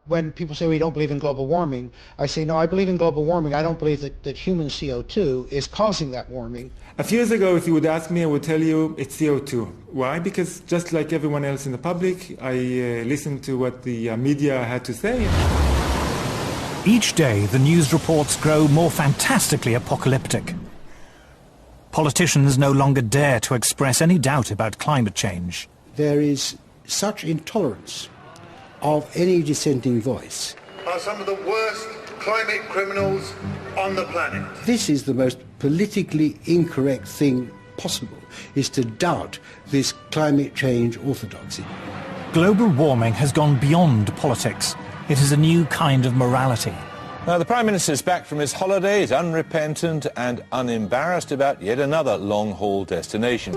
When people say we don't believe in global warming, I say, no, I believe in global warming. I don't believe that human CO2 is causing that warming. A few years ago, if you would ask me, I would tell you it's CO2. Why? Because just like everyone else in the public, I listened to what the media had to say. Each day, the news reports grow more fantastically apocalyptic. Politicians no longer dare to express any doubt about climate change. There is such intolerance of any dissenting voice. Are some of the worst climate criminals on the planet. This is the most politically incorrect thing possible, is to doubt this climate change orthodoxy. Global warming has gone beyond politics. It is a new kind of morality. Now, the Prime Minister is back from his holidays, unrepentant and unembarrassed about yet another long-haul destination.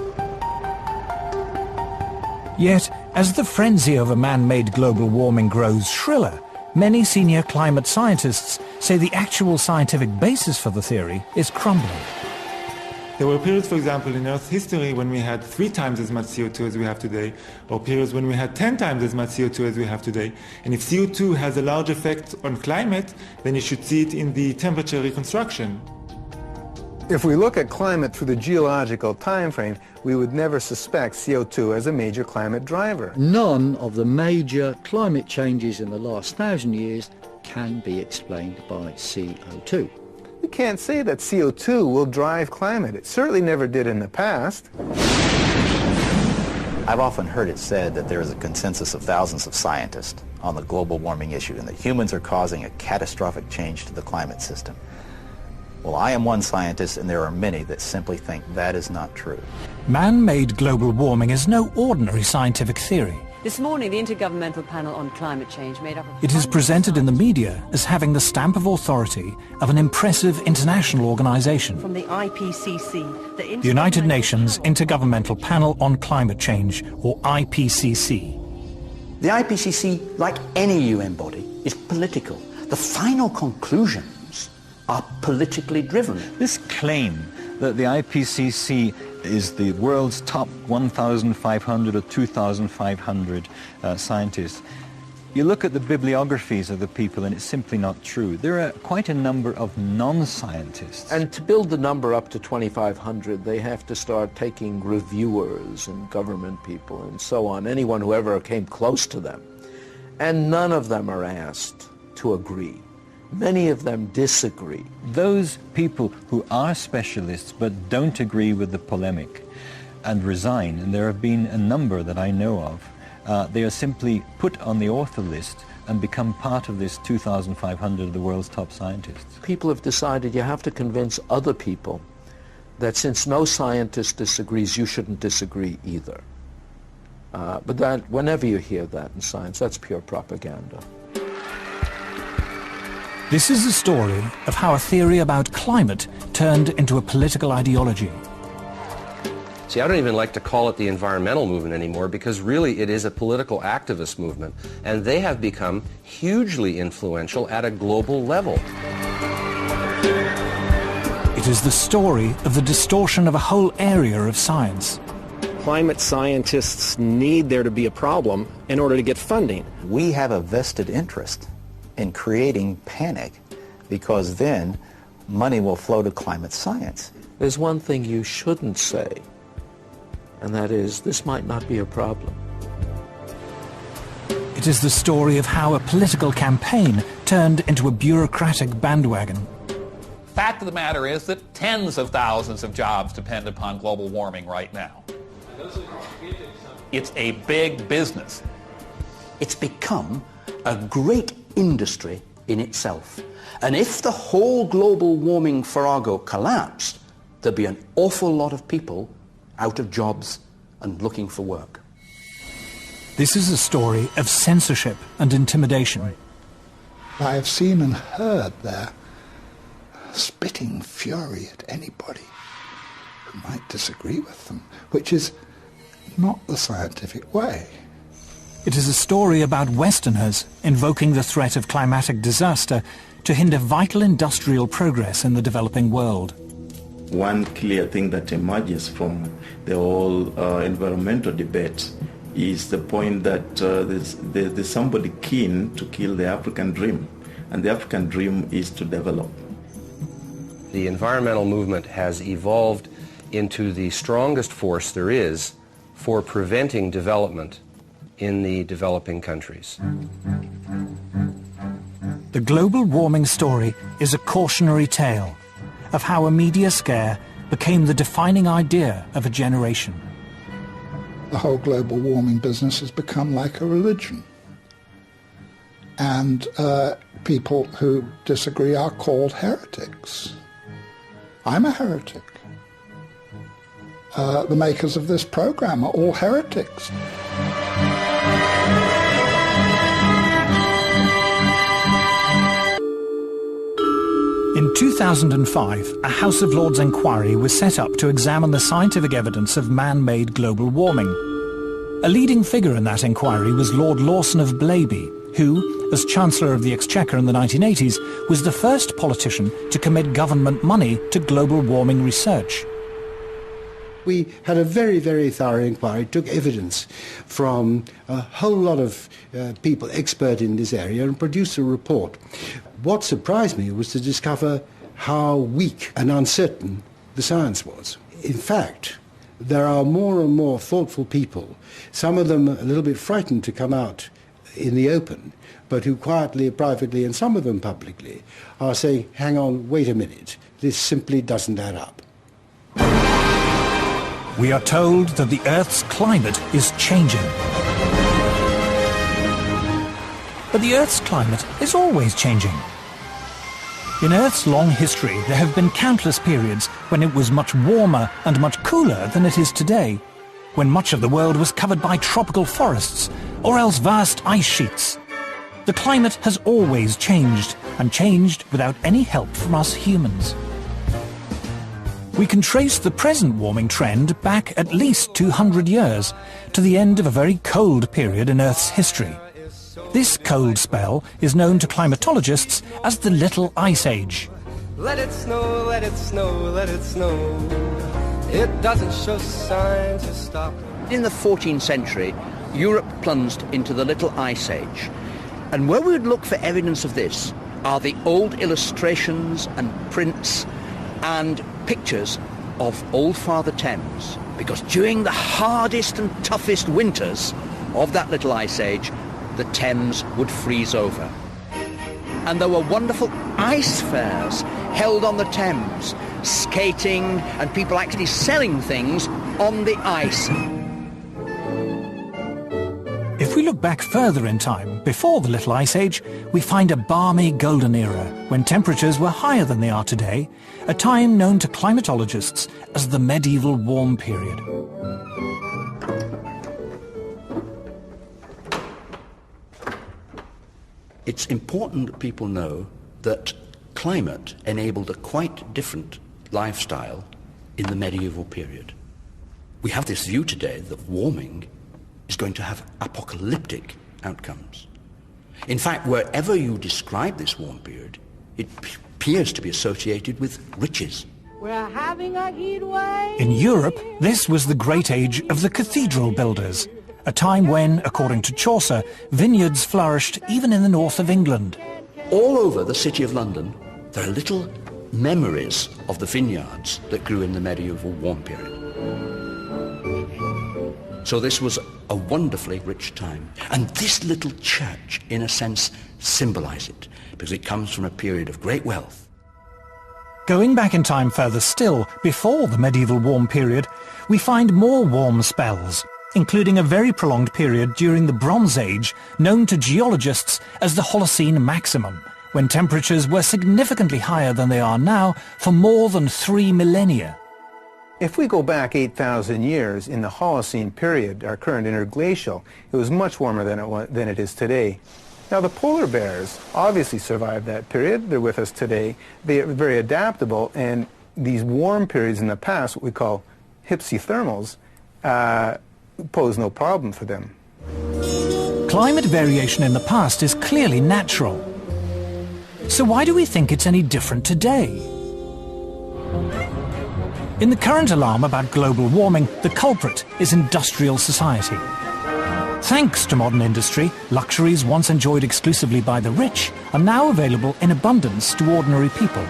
Yet, as the frenzy over man-made global warming grows shriller, many senior climate scientists say the actual scientific basis for the theory is crumbling. There were periods, for example, in Earth's history when we had 3 times as much CO2 as we have today, or periods when we had 10 times as much CO2 as we have today. And if CO2 has a large effect on climate, then you should see it in the temperature reconstruction. If we look at climate through the geological time frame, we would never suspect CO2 as a major climate driver. None of the major climate changes in the last 1,000 years can be explained by CO2. We can't say that CO2 will drive climate. It certainly never did in the past. I've often heard it said that there is a consensus of thousands of scientists on the global warming issue and that humans are causing a catastrophic change to the climate system. Well, I am one scientist, and there are many that simply think that is not true. Man-made global warming is no ordinary scientific theory. This morning, the Intergovernmental Panel on Climate Change made up of... It is presented in the media as having the stamp of authority of an impressive international organization. From the IPCC, the United Nations Intergovernmental Panel on Climate Change, or IPCC. The IPCC, like any UN body, is political. The final conclusions are politically driven. This claim that the IPCC is the world's top 1,500 or 2,500 scientists. You look at the bibliographies of the people and it's simply not true. There are quite a number of non-scientists. And to build the number up to 2,500, they have to start taking reviewers and government people and so on, anyone who ever came close to them. And none of them are asked to agree. Many of them disagree. Those people who are specialists but don't agree with the polemic and resign, and there have been a number that I know of, they are simply put on the author list and become part of this 2,500 of the world's top scientists. People have decided you have to convince other people that since no scientist disagrees, you shouldn't disagree either. But that, whenever you hear that in science, that's pure propaganda. This is the story of how a theory about climate turned into a political ideology. See, I don't even like to call it the environmental movement anymore because really it is a political activist movement, and they have become hugely influential at a global level. It is the story of the distortion of a whole area of science. Climate scientists need there to be a problem in order to get funding. We have a vested interest in creating panic, because then money will flow to climate science. There's one thing you shouldn't say, and that is, this might not be a problem. It is the story of how a political campaign turned into a bureaucratic bandwagon. Fact of the matter is that tens of thousands of jobs depend upon global warming right now. It's a big business. It's become a great industry in itself. And if the whole global warming farrago collapsed, there'd be an awful lot of people out of jobs and looking for work. This is a story of censorship and intimidation. I have seen and heard their spitting fury at anybody who might disagree with them, which is not the scientific way. It is a story about Westerners invoking the threat of climatic disaster to hinder vital industrial progress in the developing world. One clear thing that emerges from the whole environmental debate is the point that there's somebody keen to kill the African dream, and the African dream is to develop. The environmental movement has evolved into the strongest force there is for preventing development in the developing countries. The global warming story is a cautionary tale of how a media scare became the defining idea of a generation. The whole global warming business has become like a religion. And people who disagree are called heretics. I'm a heretic. The makers of this program are all heretics. In 2005, a House of Lords inquiry was set up to examine the scientific evidence of man-made global warming. A leading figure in that inquiry was Lord Lawson of Blaby, who, as Chancellor of the Exchequer in the 1980s, was the first politician to commit government money to global warming research. We had a very, very thorough inquiry, took evidence from a whole lot of people expert in this area and produced a report. What surprised me was to discover how weak and uncertain the science was. In fact, there are more and more thoughtful people, some of them a little bit frightened to come out in the open, but who quietly, privately, and some of them publicly, are saying, hang on, wait a minute, this simply doesn't add up. We are told that the Earth's climate is changing. But the Earth's climate is always changing. In Earth's long history, there have been countless periods when it was much warmer and much cooler than it is today, when much of the world was covered by tropical forests, or else vast ice sheets. The climate has always changed, and changed without any help from us humans. We can trace the present warming trend back at least 200 years, to the end of a very cold period in Earth's history. This cold spell is known to climatologists as the Little Ice Age. Let it snow, let it snow, let it snow. It doesn't show signs to stop. In the 14th century, Europe plunged into the Little Ice Age. And where we would look for evidence of this are the old illustrations and prints and pictures of Old Father Thames. Because during the hardest and toughest winters of that Little Ice Age, the Thames would freeze over. And there were wonderful ice fairs held on the Thames, skating and people actually selling things on the ice. If we look back further in time, before the Little Ice Age, we find a balmy golden era when temperatures were higher than they are today, a time known to climatologists as the medieval warm period. It's important that people know that climate enabled a quite different lifestyle in the medieval period. We have this view today that warming is going to have apocalyptic outcomes. In fact, wherever you describe this warm period, it appears to be associated with riches. We're having a heat wave. In Europe, this was the great age of the cathedral builders, a time when, according to Chaucer, vineyards flourished even in the north of England. All over the city of London, there are little memories of the vineyards that grew in the medieval warm period. So this was a wonderfully rich time. And this little church, in a sense, symbolizes it, because it comes from a period of great wealth. Going back in time further still, before the medieval warm period, we find more warm spells, including a very prolonged period during the Bronze Age, known to geologists as the Holocene Maximum, when temperatures were significantly higher than they are now for more than 3 millennia. If we go back 8,000 years in the Holocene period, our current interglacial, it was much warmer than it is today. Now the polar bears obviously survived that period. They're with us today. They are very adaptable, and these warm periods in the past, what we call hypsithermals, pose no problem for them. Climate variation in the past is clearly natural. So why do we think it's any different today? In the current alarm about global warming, the culprit is industrial society. Thanks to modern industry, luxuries once enjoyed exclusively by the rich are now available in abundance to ordinary people.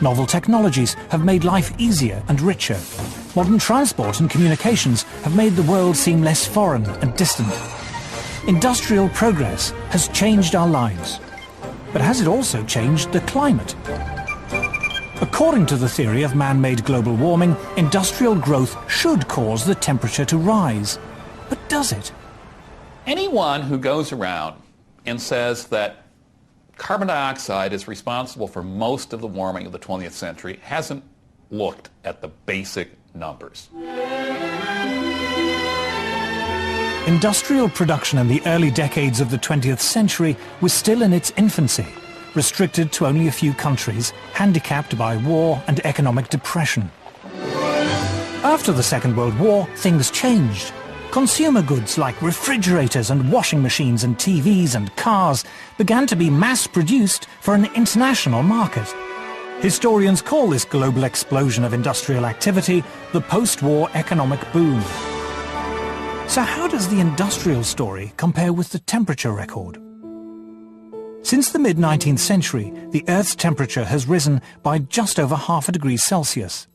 Novel technologies have made life easier and richer. Modern transport and communications have made the world seem less foreign and distant. Industrial progress has changed our lives. But has it also changed the climate? According to the theory of man-made global warming, industrial growth should cause the temperature to rise. But does it? Anyone who goes around and says that carbon dioxide is responsible for most of the warming of the 20th century hasn't looked at the basic numbers. Industrial production in the early decades of the 20th century was still in its infancy, restricted to only a few countries, handicapped by war and economic depression. After the Second World War, things changed. Consumer goods like refrigerators and washing machines and TVs and cars began to be mass-produced for an international market. Historians call this global explosion of industrial activity the post-war economic boom. So how does the industrial story compare with the temperature record? Since the mid-19th century, the Earth's temperature has risen by just over ½ degree Celsius.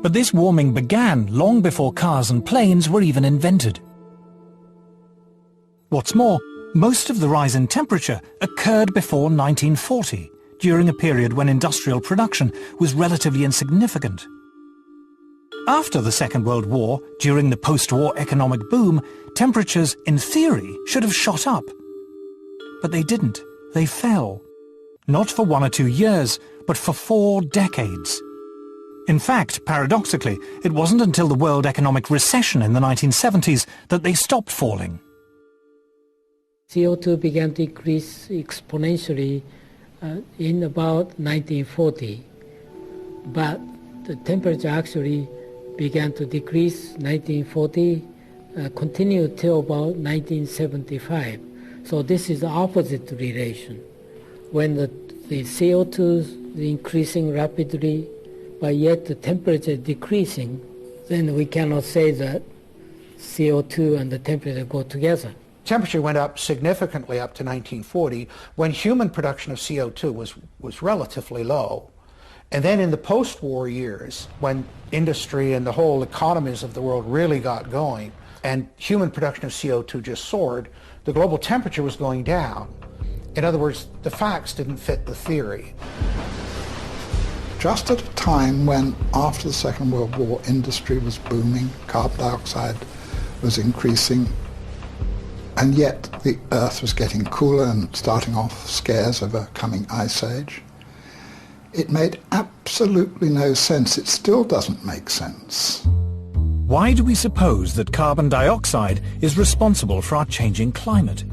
But this warming began long before cars and planes were even invented. What's more, most of the rise in temperature occurred before 1940, during a period when industrial production was relatively insignificant. After the Second World War, during the post-war economic boom, temperatures, in theory, should have shot up. But they didn't. They fell. Not for 1 or 2 years, but for 4 decades. In fact, paradoxically, it wasn't until the world economic recession in the 1970s that they stopped falling. CO2 began to increase exponentially in about 1940, but the temperature actually began to decrease 1940, continued till about 1975. So this is the opposite relation. When the CO2 is increasing rapidly, but yet the temperature is decreasing, then we cannot say that CO2 and the temperature go together. Temperature went up significantly up to 1940 when human production of CO2 was relatively low. And then in the post-war years, when industry and the whole economies of the world really got going and human production of CO2 just soared, the global temperature was going down. In other words, the facts didn't fit the theory. Just at a time when, after the Second World War, industry was booming, carbon dioxide was increasing, and yet the Earth was getting cooler and starting off scares of a coming ice age. It made absolutely no sense. It still doesn't make sense. Why do we suppose that carbon dioxide is responsible for our changing climate?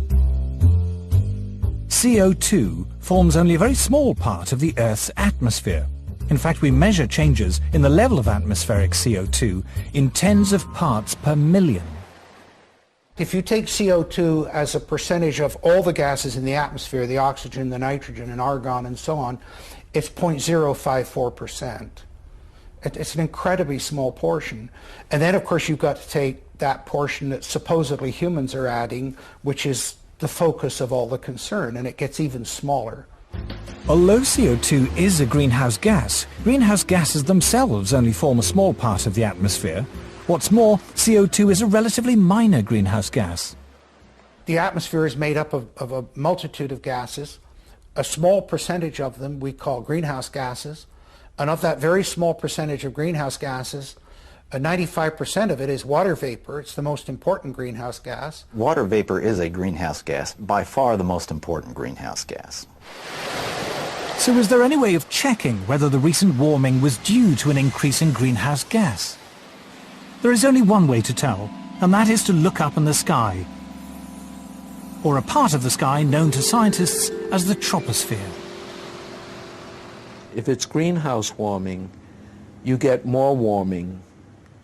CO2 forms only a very small part of the Earth's atmosphere. In fact, we measure changes in the level of atmospheric CO2 in tens of parts per million. If you take CO2 as a percentage of all the gases in the atmosphere, the oxygen, the nitrogen, and argon, and so on, it's 0.054%. It's an incredibly small portion. And then, of course, you've got to take that portion that supposedly humans are adding, which is the focus of all the concern, and it gets even smaller. Although CO2 is a greenhouse gases themselves only form a small part of the atmosphere. What's more, CO2 is a relatively minor greenhouse gas. The atmosphere is made up of a multitude of gases. A small percentage of them we call greenhouse gases. And of that very small percentage of greenhouse gases, 95% of it is water vapor. It's the most important greenhouse gas. Water vapor is a greenhouse gas, by far the most important greenhouse gas. So is there any way of checking whether the recent warming was due to an increase in greenhouse gas? There is only one way to tell, and that is to look up in the sky, or a part of the sky known to scientists as the troposphere. If it's greenhouse warming, you get more warming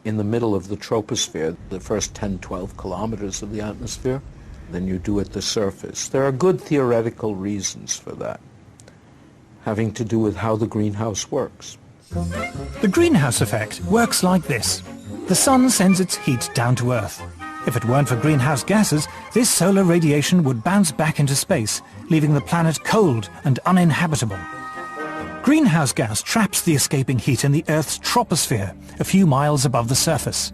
in the middle of the troposphere, the first 10, 12 kilometers of the atmosphere, than you do at the surface. There are good theoretical reasons for that, having to do with how the greenhouse works. The greenhouse effect works like this. The sun sends its heat down to Earth. If it weren't for greenhouse gases, this solar radiation would bounce back into space, leaving the planet cold and uninhabitable. Greenhouse gas traps the escaping heat in the Earth's troposphere, a few miles above the surface.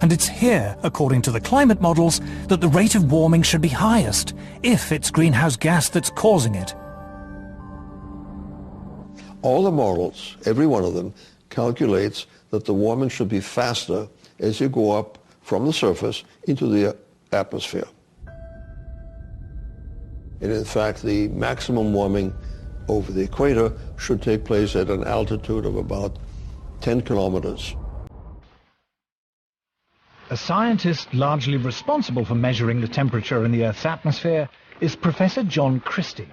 And it's here, according to the climate models, that the rate of warming should be highest, if it's greenhouse gas that's causing it. All the models, every one of them, calculates that the warming should be faster as you go up from the surface into the atmosphere. And in fact, the maximum warming over the equator should take place at an altitude of about 10 kilometers. A scientist largely responsible for measuring the temperature in the Earth's atmosphere is Professor John Christie.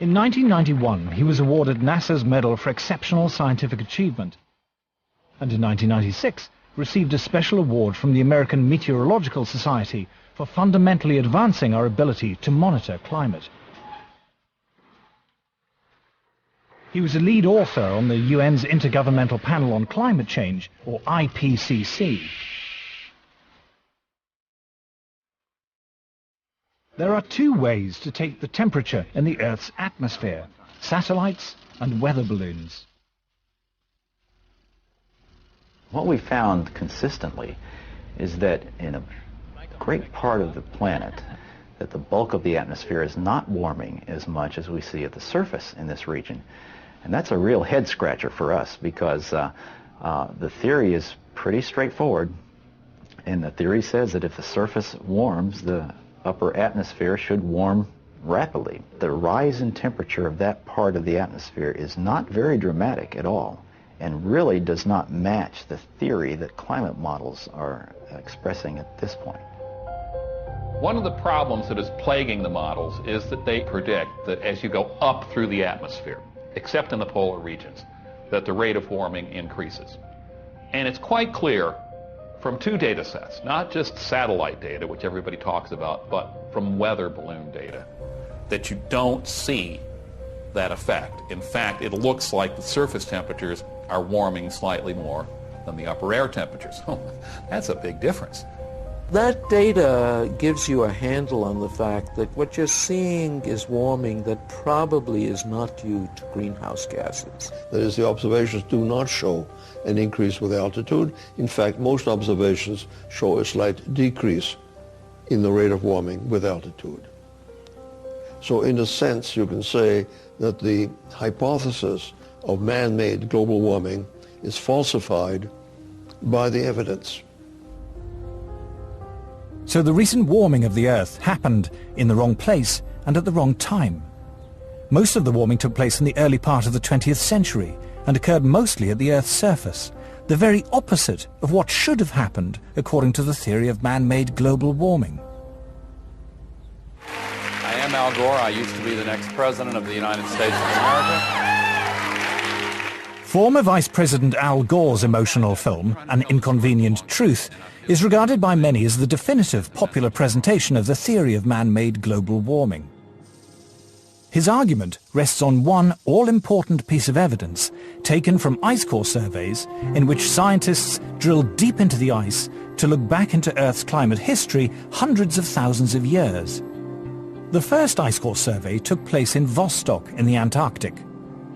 In 1991, he was awarded NASA's Medal for Exceptional Scientific Achievement, and in 1996 received a special award from the American Meteorological Society for fundamentally advancing our ability to monitor climate. He was a lead author on the UN's Intergovernmental Panel on Climate Change, or IPCC. There are two ways to take the temperature in the Earth's atmosphere: satellites and weather balloons. What we found consistently is that in a great part of the planet, that the bulk of the atmosphere is not warming as much as we see at the surface in this region. And that's a real head-scratcher for us, because the theory is pretty straightforward. And the theory says that if the surface warms, the upper atmosphere should warm rapidly. The rise in temperature of that part of the atmosphere is not very dramatic at all, and really does not match the theory that climate models are expressing at this point. One of the problems that is plaguing the models is that they predict that as you go up through the atmosphere, except in the polar regions, that the rate of warming increases. And it's quite clear from two data sets, not just satellite data, which everybody talks about, but from weather balloon data, that you don't see that effect. In fact, it looks like the surface temperatures are warming slightly more than the upper air temperatures. That's a big difference. That data gives you a handle on the fact that what you're seeing is warming that probably is not due to greenhouse gases. That is, the observations do not show an increase with altitude. In fact, most observations show a slight decrease in the rate of warming with altitude. So in a sense, you can say that the hypothesis of man-made global warming is falsified by the evidence. So the recent warming of the Earth happened in the wrong place and at the wrong time. Most of the warming took place in the early part of the 20th century and occurred mostly at the Earth's surface, the very opposite of what should have happened according to the theory of man-made global warming. I am Al Gore. I used to be the next president of the United States of America. Former Vice President Al Gore's emotional film, An Inconvenient Truth, is regarded by many as the definitive popular presentation of the theory of man-made global warming. His argument rests on one all-important piece of evidence taken from ice core surveys in which scientists drilled deep into the ice to look back into Earth's climate history hundreds of thousands of years. The first ice core survey took place in Vostok in the Antarctic.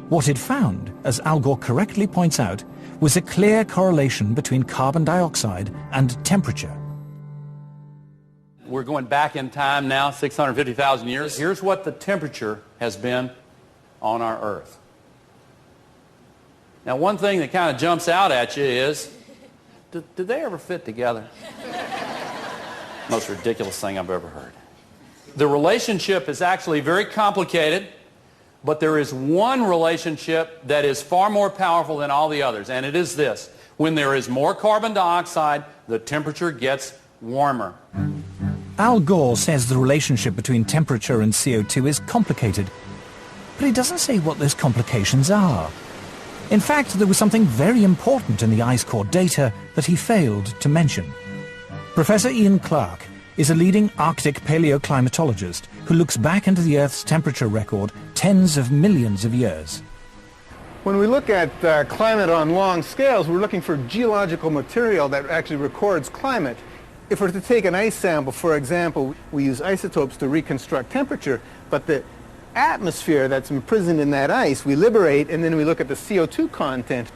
What it found, as Al Gore correctly points out, was a clear correlation between carbon dioxide and temperature. We're going back in time now, 650,000 years. Here's what the temperature has been on our Earth. Now, one thing that kind of jumps out at you is, did they ever fit together? Most ridiculous thing I've ever heard. The relationship is actually very complicated, but there is one relationship that is far more powerful than all the others, and it is this. When there is more carbon dioxide, the temperature gets warmer. Al Gore says the relationship between temperature and CO2 is complicated, but he doesn't say what those complications are. In fact, there was something very important in the ice core data that he failed to mention. Professor Ian Clark is a leading Arctic paleoclimatologist who looks back into the Earth's temperature record tens of millions of years. When we look at climate on long scales, we're looking for geological material that actually records climate If we're to take an ice sample, for example, we use isotopes to reconstruct temperature, but the atmosphere that's imprisoned in that ice we liberate, and then we look at the CO2 content.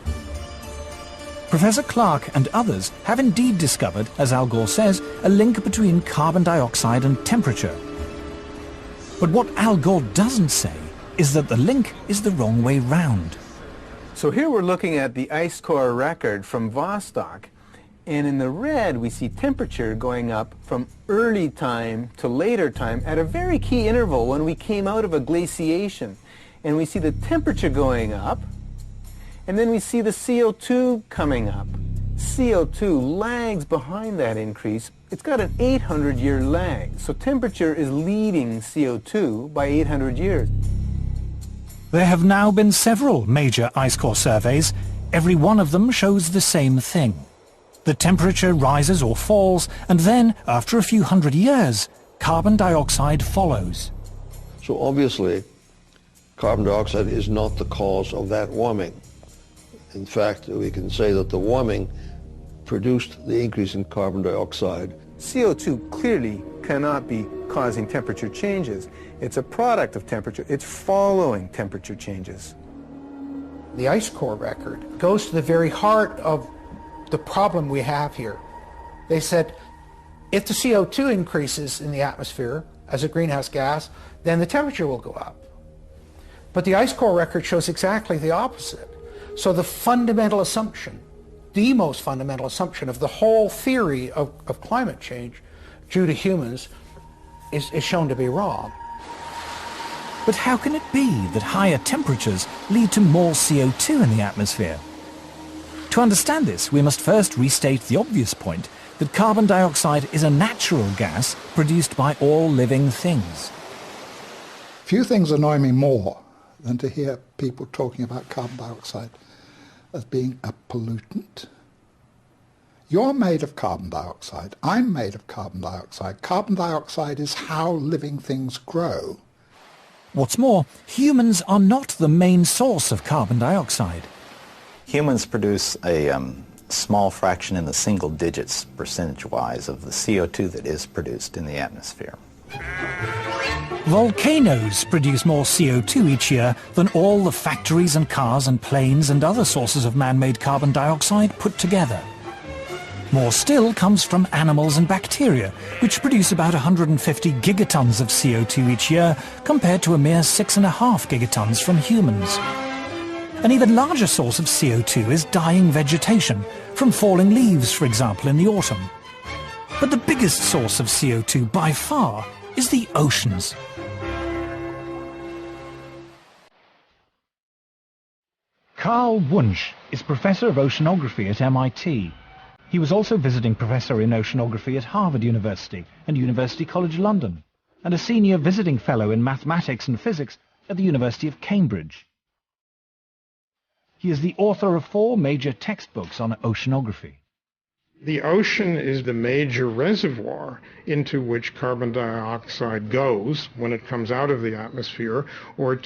Professor Clark and others have indeed discovered, as Al Gore says, a link between carbon dioxide and temperature. But what Al Gore doesn't say is that the link is the wrong way round. So here we're looking at the ice core record from Vostok, and in the red we see temperature going up from early time to later time at a very key interval when we came out of a glaciation. And we see the temperature going up, and then we see the CO2 coming up. CO2 lags behind that increase. It's got an 800-year lag, so temperature is leading CO2 by 800 years. There have now been several major ice core surveys. Every one of them shows the same thing. The temperature rises or falls, and then, after a few hundred years, carbon dioxide follows. So obviously, carbon dioxide is not the cause of that warming. In fact, we can say that the warming produced the increase in carbon dioxide. CO2 clearly cannot be causing temperature changes. It's a product of temperature. It's following temperature changes. The ice core record goes to the very heart of the problem we have here. They said, if the CO2 increases in the atmosphere as a greenhouse gas, then the temperature will go up. But the ice core record shows exactly the opposite. So the fundamental assumption, the most fundamental assumption of the whole theory of climate change due to humans is shown to be wrong. But how can it be that higher temperatures lead to more CO2 in the atmosphere? To understand this, we must first restate the obvious point that carbon dioxide is a natural gas produced by all living things. Few things annoy me more than to hear people talking about carbon dioxide as being a pollutant. You're made of carbon dioxide. I'm made of carbon dioxide. Carbon dioxide is how living things grow. What's more, humans are not the main source of carbon dioxide. Humans produce a small fraction in the single digits percentage-wise of the CO2 that is produced in the atmosphere. Volcanoes produce more CO2 each year than all the factories and cars and planes and other sources of man-made carbon dioxide put together. More still comes from animals and bacteria, which produce about 150 gigatons of CO2 each year, compared to a mere 6.5 gigatons from humans. An even larger source of CO2 is dying vegetation, from falling leaves, for example, in the autumn. But the biggest source of CO2 by far is the oceans. Carl Wunsch is Professor of Oceanography at MIT. He was also visiting Professor in Oceanography at Harvard University and University College London, and a Senior Visiting Fellow in Mathematics and Physics at the University of Cambridge. He is the author of 4 major textbooks on oceanography. The ocean is the major reservoir into which carbon dioxide goes when it comes out of the atmosphere, or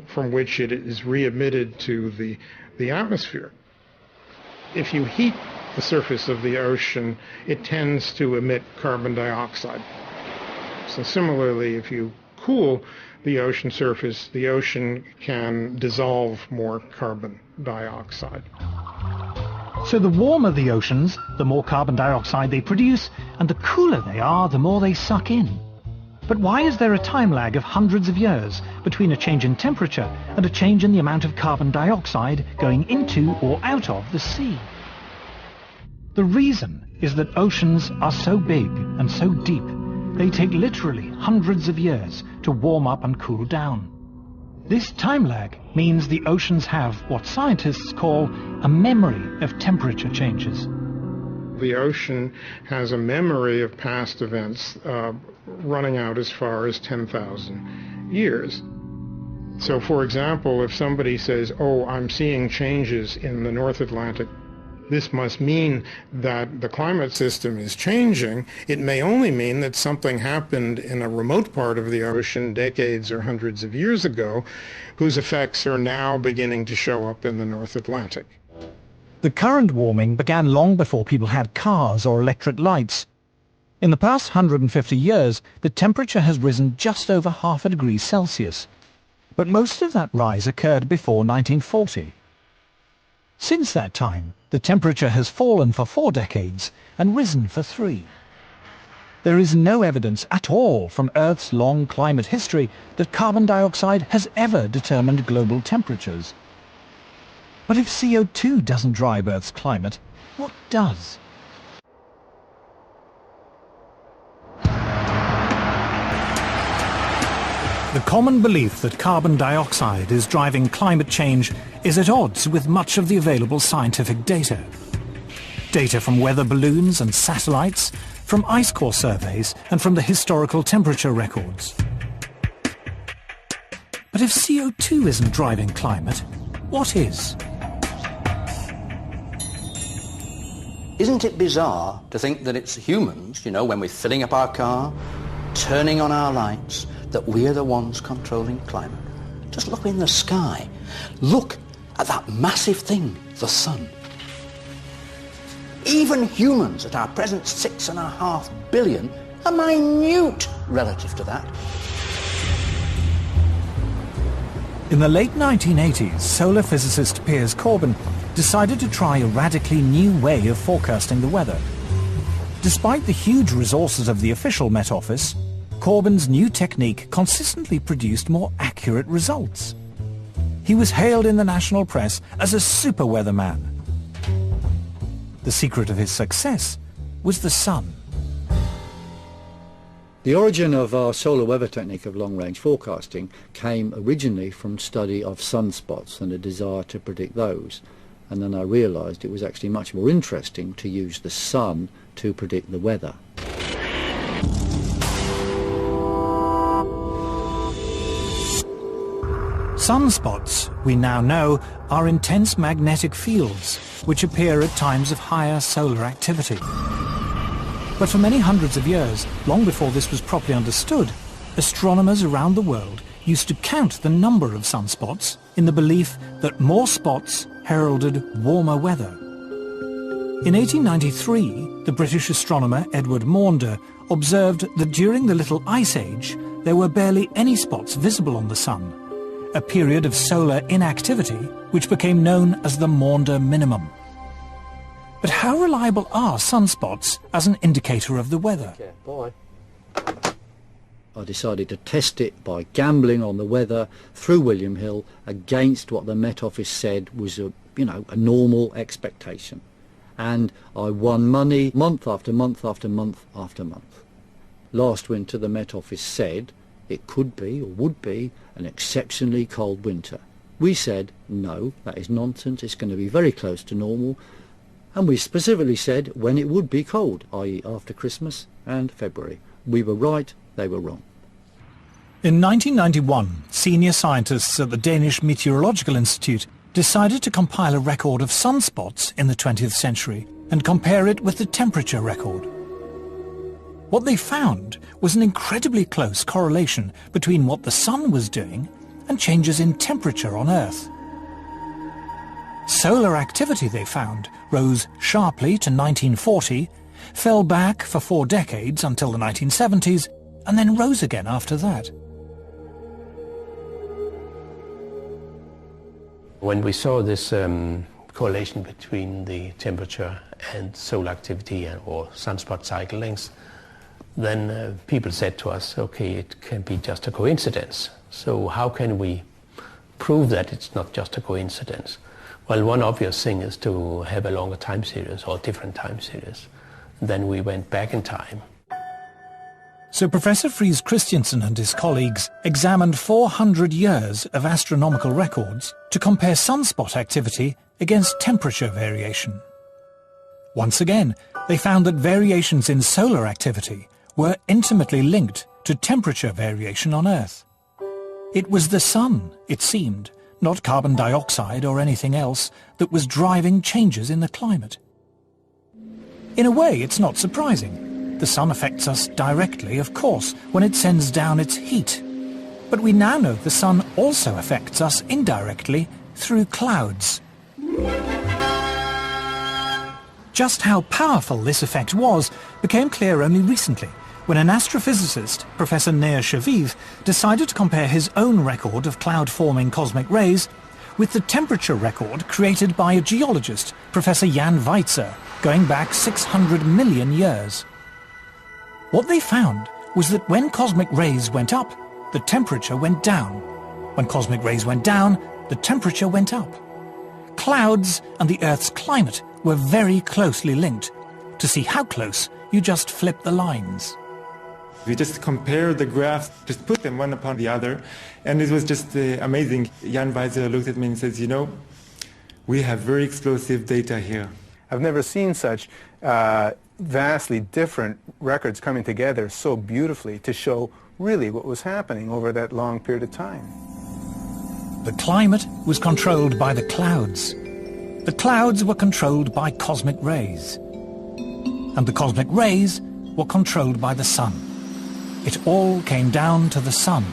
from which it is re-emitted to the atmosphere. If you heat the surface of the ocean, it tends to emit carbon dioxide. So similarly, if you cool the ocean surface, the ocean can dissolve more carbon dioxide. So the warmer the oceans, the more carbon dioxide they produce, and the cooler they are, the more they suck in. But why is there a time lag of hundreds of years between a change in temperature and a change in the amount of carbon dioxide going into or out of the sea? The reason is that oceans are so big and so deep, they take literally hundreds of years to warm up and cool down. This time lag means the oceans have what scientists call a memory of temperature changes. The ocean has a memory of past events running out as far as 10,000 years. So, for example, if somebody says, oh, I'm seeing changes in the North Atlantic, this must mean that the climate system is changing. It may only mean that something happened in a remote part of the ocean decades or hundreds of years ago, whose effects are now beginning to show up in the North Atlantic. The current warming began long before people had cars or electric lights. In the past 150 years, the temperature has risen just over half a degree Celsius, but most of that rise occurred before 1940. Since that time, the temperature has fallen for 4 decades and risen for 3. There is no evidence at all from Earth's long climate history that carbon dioxide has ever determined global temperatures. But if CO2 doesn't drive Earth's climate, what does? The common belief that carbon dioxide is driving climate change is at odds with much of the available scientific data. Data from weather balloons and satellites, from ice core surveys, and from the historical temperature records. But if CO2 isn't driving climate, what is? Isn't it bizarre to think that it's humans, when we're filling up our car, turning on our lights, that we're the ones controlling climate? Just look in the sky. Look at that massive thing, the sun. Even humans at our present 6.5 billion are minute relative to that. In the late 1980s, solar physicist Piers Corbyn decided to try a radically new way of forecasting the weather. Despite the huge resources of the official Met Office, Corbyn's new technique consistently produced more accurate results. He was hailed in the national press as a super weatherman. The secret of his success was the sun. The origin of our solar weather technique of long-range forecasting came originally from study of sunspots and a desire to predict those. And then I realised it was actually much more interesting to use the sun to predict the weather. Sunspots, we now know, are intense magnetic fields which appear at times of higher solar activity. But for many hundreds of years, long before this was properly understood, astronomers around the world used to count the number of sunspots in the belief that more spots heralded warmer weather. In 1893, the British astronomer Edward Maunder observed that during the Little Ice Age, there were barely any spots visible on the sun, a period of solar inactivity which became known as the Maunder minimum. But how reliable are sunspots as an indicator of the weather? Okay, bye. I decided to test it by gambling on the weather through William Hill against what the Met Office said was a normal expectation. And I won money month after month after month after month. Last winter the Met Office said it could be or would be an exceptionally cold winter. We said, no, that is nonsense, it's going to be very close to normal. And we specifically said when it would be cold, i.e. after Christmas and February. We were right, they were wrong. In 1991, senior scientists at the Danish Meteorological Institute decided to compile a record of sunspots in the 20th century and compare it with the temperature record. What they found was an incredibly close correlation between what the sun was doing and changes in temperature on Earth. Solar activity, they found, rose sharply to 1940, fell back for 4 decades until the 1970s, and then rose again after that. When we saw this correlation between the temperature and solar activity or sunspot cycle lengths, then people said to us, okay, it can be just a coincidence. So how can we prove that it's not just a coincidence? Well, one obvious thing is to have a longer time series or different time series. Then we went back in time. So Professor Friis Christiansen and his colleagues examined 400 years of astronomical records to compare sunspot activity against temperature variation. Once again, they found that variations in solar activity were intimately linked to temperature variation on Earth. It was the sun, it seemed, not carbon dioxide or anything else, that was driving changes in the climate. In a way, it's not surprising. The sun affects us directly, of course, when it sends down its heat. But we now know the sun also affects us indirectly through clouds. Just how powerful this effect was became clear only recently, when an astrophysicist, Professor Nir Shaviv, decided to compare his own record of cloud-forming cosmic rays with the temperature record created by a geologist, Professor Jan Weitzer, going back 600 million years. What they found was that when cosmic rays went up, the temperature went down. When cosmic rays went down, the temperature went up. Clouds and the Earth's climate were very closely linked. To see how close, you just flip the lines. We just compared the graphs, just put them one upon the other, and it was just amazing. Jan Weitzer looked at me and says, you know, we have very explosive data here. I've never seen such vastly different records coming together so beautifully to show really what was happening over that long period of time. The climate was controlled by the clouds. The clouds were controlled by cosmic rays. And the cosmic rays were controlled by the sun. It all came down to the sun.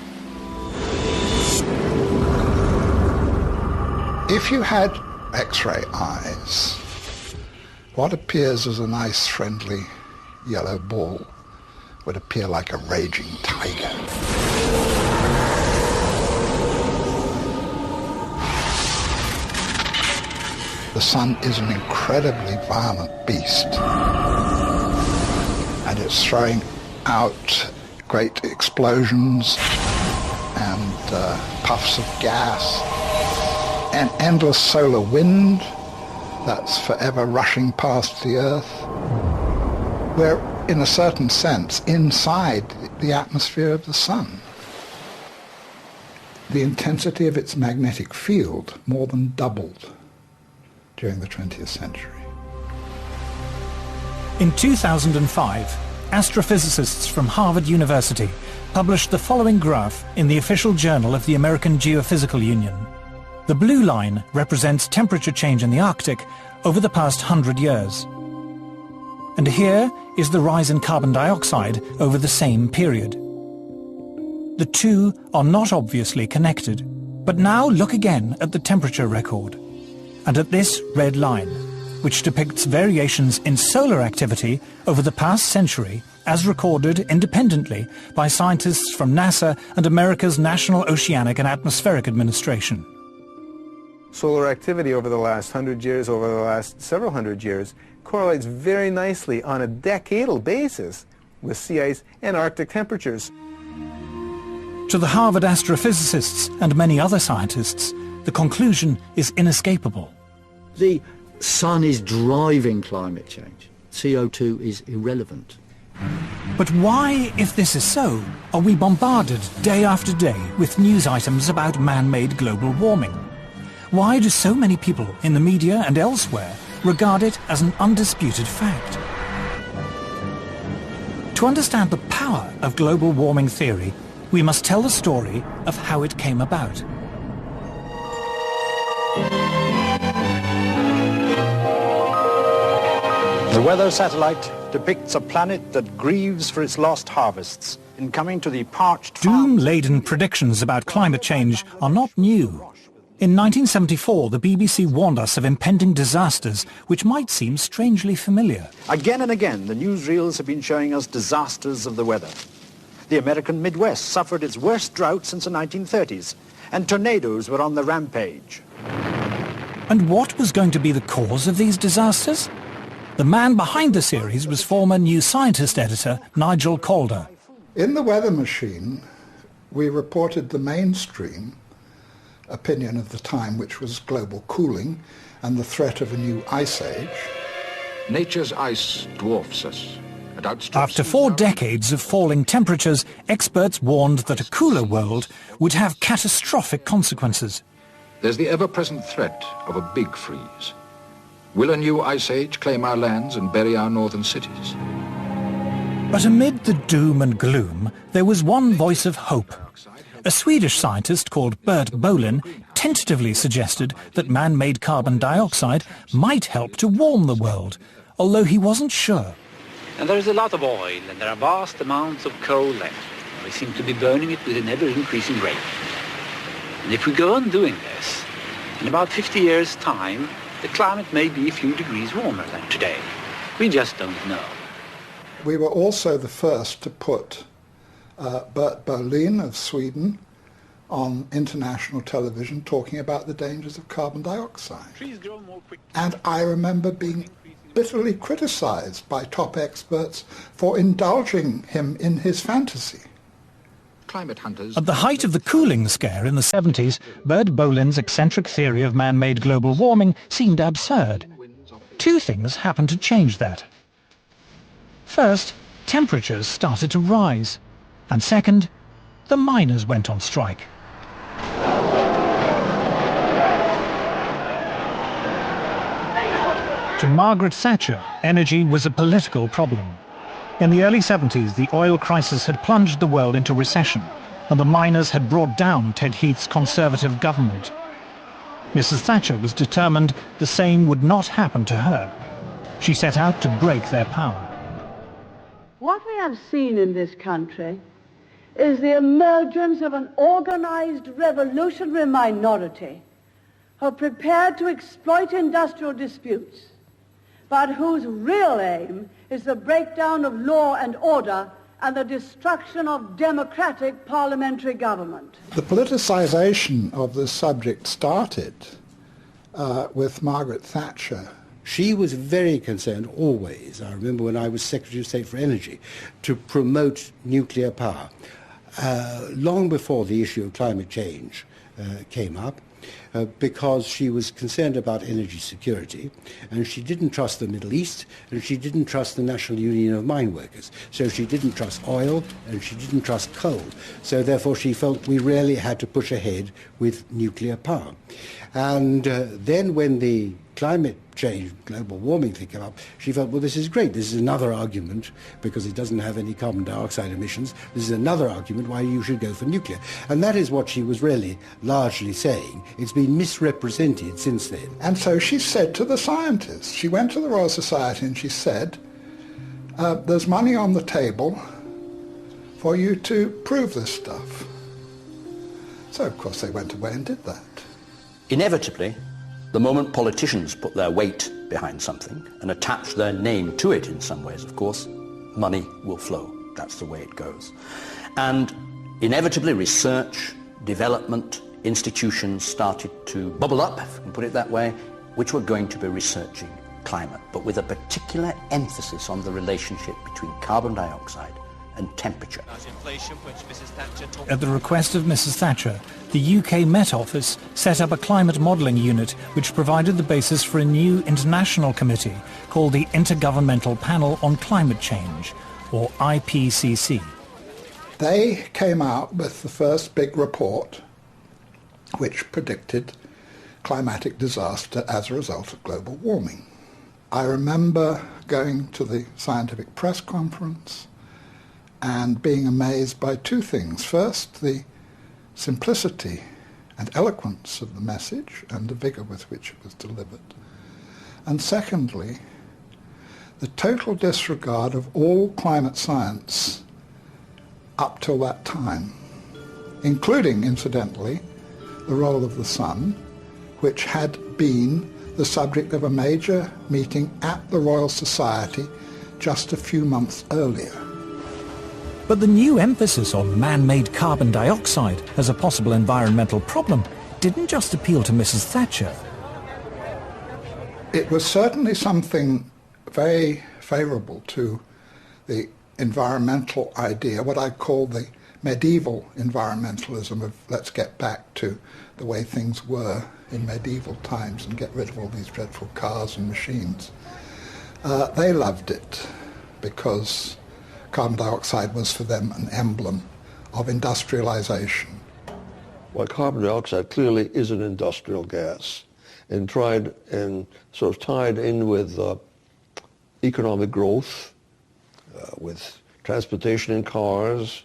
If you had X-ray eyes, what appears as a nice, friendly yellow ball would appear like a raging tiger. The sun is an incredibly violent beast, and it's throwing out great explosions and puffs of gas, and endless solar wind that's forever rushing past the Earth. We're, in a certain sense, inside the atmosphere of the sun. The intensity of its magnetic field more than doubled during the 20th century. In 2005, astrophysicists from Harvard University published the following graph in the official journal of the American Geophysical Union. The blue line represents temperature change in the Arctic over the past 100 years. And here is the rise in carbon dioxide over the same period. The two are not obviously connected, but now look again at the temperature record, and at this red line, which depicts variations in solar activity over the past century as recorded independently by scientists from NASA and America's National Oceanic and Atmospheric Administration. Solar activity over the last 100 years, over the last several hundred years, correlates very nicely on a decadal basis with sea ice and Arctic temperatures. To the Harvard astrophysicists and many other scientists, the conclusion is inescapable. The sun is driving climate change. CO2 is irrelevant. But why, if this is so, are we bombarded day after day with news items about man-made global warming? Why do so many people in the media and elsewhere regard it as an undisputed fact? To understand the power of global warming theory, we must tell the story of how it came about. The weather satellite depicts a planet that grieves for its lost harvests in coming to the parched... Doom-laden predictions about climate change are not new. In 1974, the BBC warned us of impending disasters which might seem strangely familiar. Again and again, the newsreels have been showing us disasters of the weather. The American Midwest suffered its worst drought since the 1930s, and tornadoes were on the rampage. And what was going to be the cause of these disasters? The man behind the series was former New Scientist editor Nigel Calder. In The Weather Machine, we reported the mainstream opinion of the time, which was global cooling and the threat of a new ice age. Nature's ice dwarfs us. After 4 decades of falling temperatures, experts warned that a cooler world would have catastrophic consequences. There's the ever-present threat of a big freeze. Will a new ice age claim our lands and bury our northern cities? But amid the doom and gloom, there was one voice of hope. A Swedish scientist called Bert Bolin tentatively suggested that man-made carbon dioxide might help to warm the world, although he wasn't sure. And there is a lot of oil, and there are vast amounts of coal left. We seem to be burning it with an ever-increasing rate. And if we go on doing this, in about 50 years' time, the climate may be a few degrees warmer than today. We just don't know. We were also the first to put Bert Bolin of Sweden on international television talking about the dangers of carbon dioxide. And I remember being bitterly criticized by top experts for indulging him in his fantasy. Climate hunters... At the height of the cooling scare in the 70s, Bert Bolin's eccentric theory of man-made global warming seemed absurd. Two things happened to change that. First, temperatures started to rise. And second, the miners went on strike. To Margaret Thatcher, energy was a political problem. In the early 70s, the oil crisis had plunged the world into recession, and the miners had brought down Ted Heath's Conservative government. Mrs. Thatcher was determined the same would not happen to her. She set out to break their power. What we have seen in this country is the emergence of an organized revolutionary minority who are prepared to exploit industrial disputes, but whose real aim is the breakdown of law and order and the destruction of democratic parliamentary government. The politicization of this subject started with Margaret Thatcher. She was very concerned always, I remember when I was Secretary of State for Energy, to promote nuclear power. Long before the issue of climate change came up, because she was concerned about energy security, and she didn't trust the Middle East, and she didn't trust the National Union of Mine Workers. So she didn't trust oil, and she didn't trust coal. So therefore she felt we really had to push ahead with nuclear power. And then when the climate change, global warming thing came up, she felt, well, this is great. This is another argument, because it doesn't have any carbon dioxide emissions. This is another argument why you should go for nuclear. And that is what she was really largely saying. It's been misrepresented since then. And so she said to the scientists, she went to the Royal Society and she said, there's money on the table for you to prove this stuff. So, of course, they went away and did that. Inevitably, the moment politicians put their weight behind something and attach their name to it in some ways, of course, money will flow. That's the way it goes. And inevitably research, development, institutions started to bubble up, if we can put it that way, which were going to be researching climate, but with a particular emphasis on the relationship between carbon dioxide and temperature. At the request of Mrs. Thatcher, the UK Met Office set up a climate modelling unit which provided the basis for a new international committee called the Intergovernmental Panel on Climate Change, or IPCC. They came out with the first big report which predicted climatic disaster as a result of global warming. I remember going to the scientific press conference and being amazed by two things. First, the simplicity and eloquence of the message and the vigour with which it was delivered. And secondly, the total disregard of all climate science up till that time, including, incidentally, the role of the sun, which had been the subject of a major meeting at the Royal Society just a few months earlier. But the new emphasis on man-made carbon dioxide as a possible environmental problem didn't just appeal to Mrs. Thatcher. It was certainly something very favourable to the environmental idea, what I call the medieval environmentalism of let's get back to the way things were in medieval times and get rid of all these dreadful cars and machines. They loved it because carbon dioxide was for them an emblem of industrialization. Well, carbon dioxide clearly is an industrial gas, and tied in with economic growth, with transportation in cars,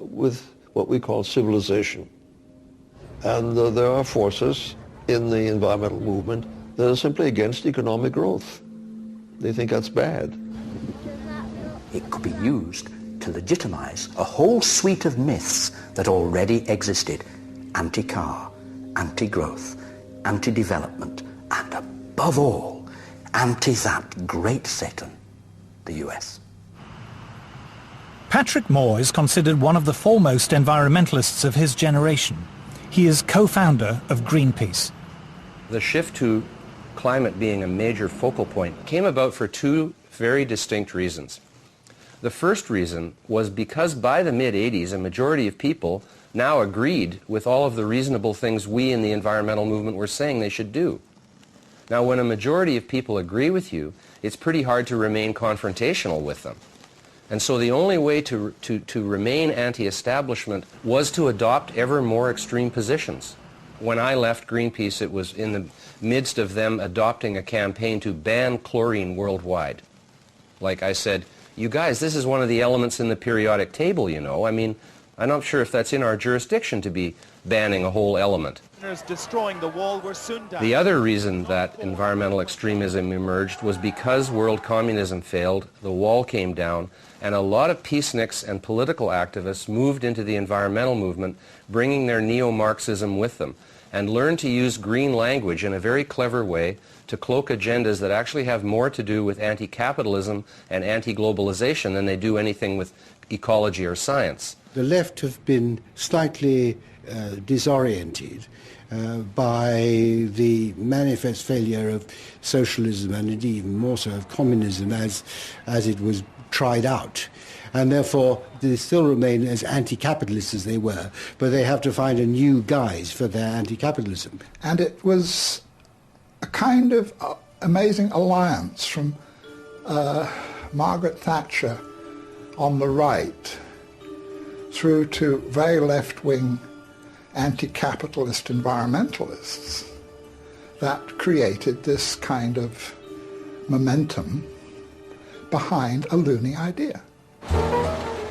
with what we call civilization. And there are forces in the environmental movement that are simply against economic growth. They think that's bad. It could be used to legitimize a whole suite of myths that already existed: anti-car, anti-growth, anti-development, and above all, anti that great Satan, the US. Patrick Moore is considered one of the foremost environmentalists of his generation. He is co-founder of Greenpeace. The shift to climate being a major focal point came about for two very distinct reasons. The first reason was because by the mid-'80s, a majority of people now agreed with all of the reasonable things we in the environmental movement were saying they should do. Now, when a majority of people agree with you, it's pretty hard to remain confrontational with them. And so the only way to remain anti-establishment was to adopt ever more extreme positions. When I left Greenpeace, it was in the midst of them adopting a campaign to ban chlorine worldwide. Like I said, you guys, this is one of the elements in the periodic table, you know. I mean, I'm not sure if that's in our jurisdiction to be banning a whole element. Destroying the wall were soon done. The other reason that environmental extremism emerged was because world communism failed, the wall came down, and a lot of peaceniks and political activists moved into the environmental movement, bringing their neo-Marxism with them, and learned to use green language in a very clever way to cloak agendas that actually have more to do with anti-capitalism and anti-globalization than they do anything with ecology or science. The left have been slightly disoriented by the manifest failure of socialism and indeed even more so of communism as it was tried out. And therefore they still remain as anti-capitalist as they were, but they have to find a new guise for their anti-capitalism. And it was a kind of amazing alliance from Margaret Thatcher on the right through to very left-wing anti-capitalist environmentalists that created this kind of momentum behind a loony idea.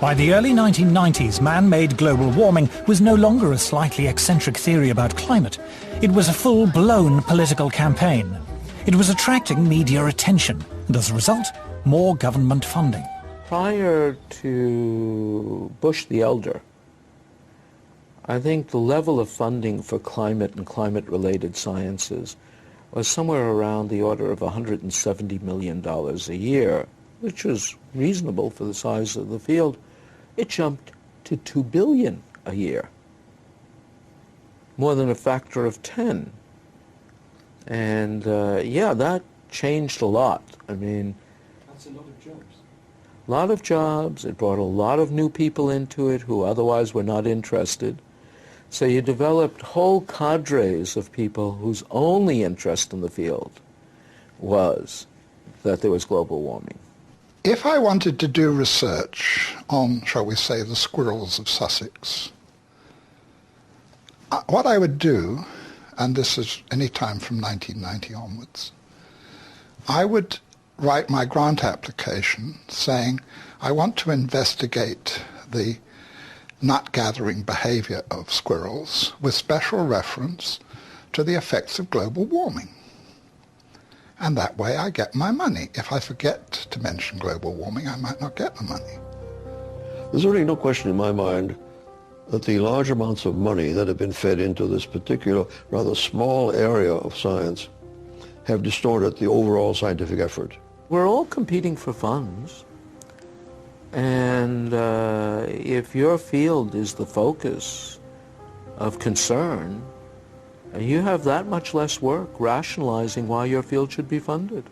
By the early 1990s, man-made global warming was no longer a slightly eccentric theory about climate. It was a full-blown political campaign. It was attracting media attention, and as a result, more government funding. Prior to Bush the Elder, I think the level of funding for climate and climate-related sciences was somewhere around the order of $170 million a year, which was reasonable for the size of the field. It jumped to $2 billion a year, more than a factor of 10. And yeah, that changed a lot. I mean, that's a lot of jobs. A lot of jobs. It brought a lot of new people into it who otherwise were not interested. So you developed whole cadres of people whose only interest in the field was that there was global warming. If I wanted to do research on, shall we say, the squirrels of Sussex, what I would do, and this is any time from 1990 onwards, I would write my grant application saying, I want to investigate the nut-gathering behavior of squirrels with special reference to the effects of global warming. And that way I get my money. If I forget to mention global warming, I might not get the money. There's really no question in my mind that the large amounts of money that have been fed into this particular, rather small area of science have distorted the overall scientific effort. We're all competing for funds. And if your field is the focus of concern, you have that much less work rationalizing why your field should be funded.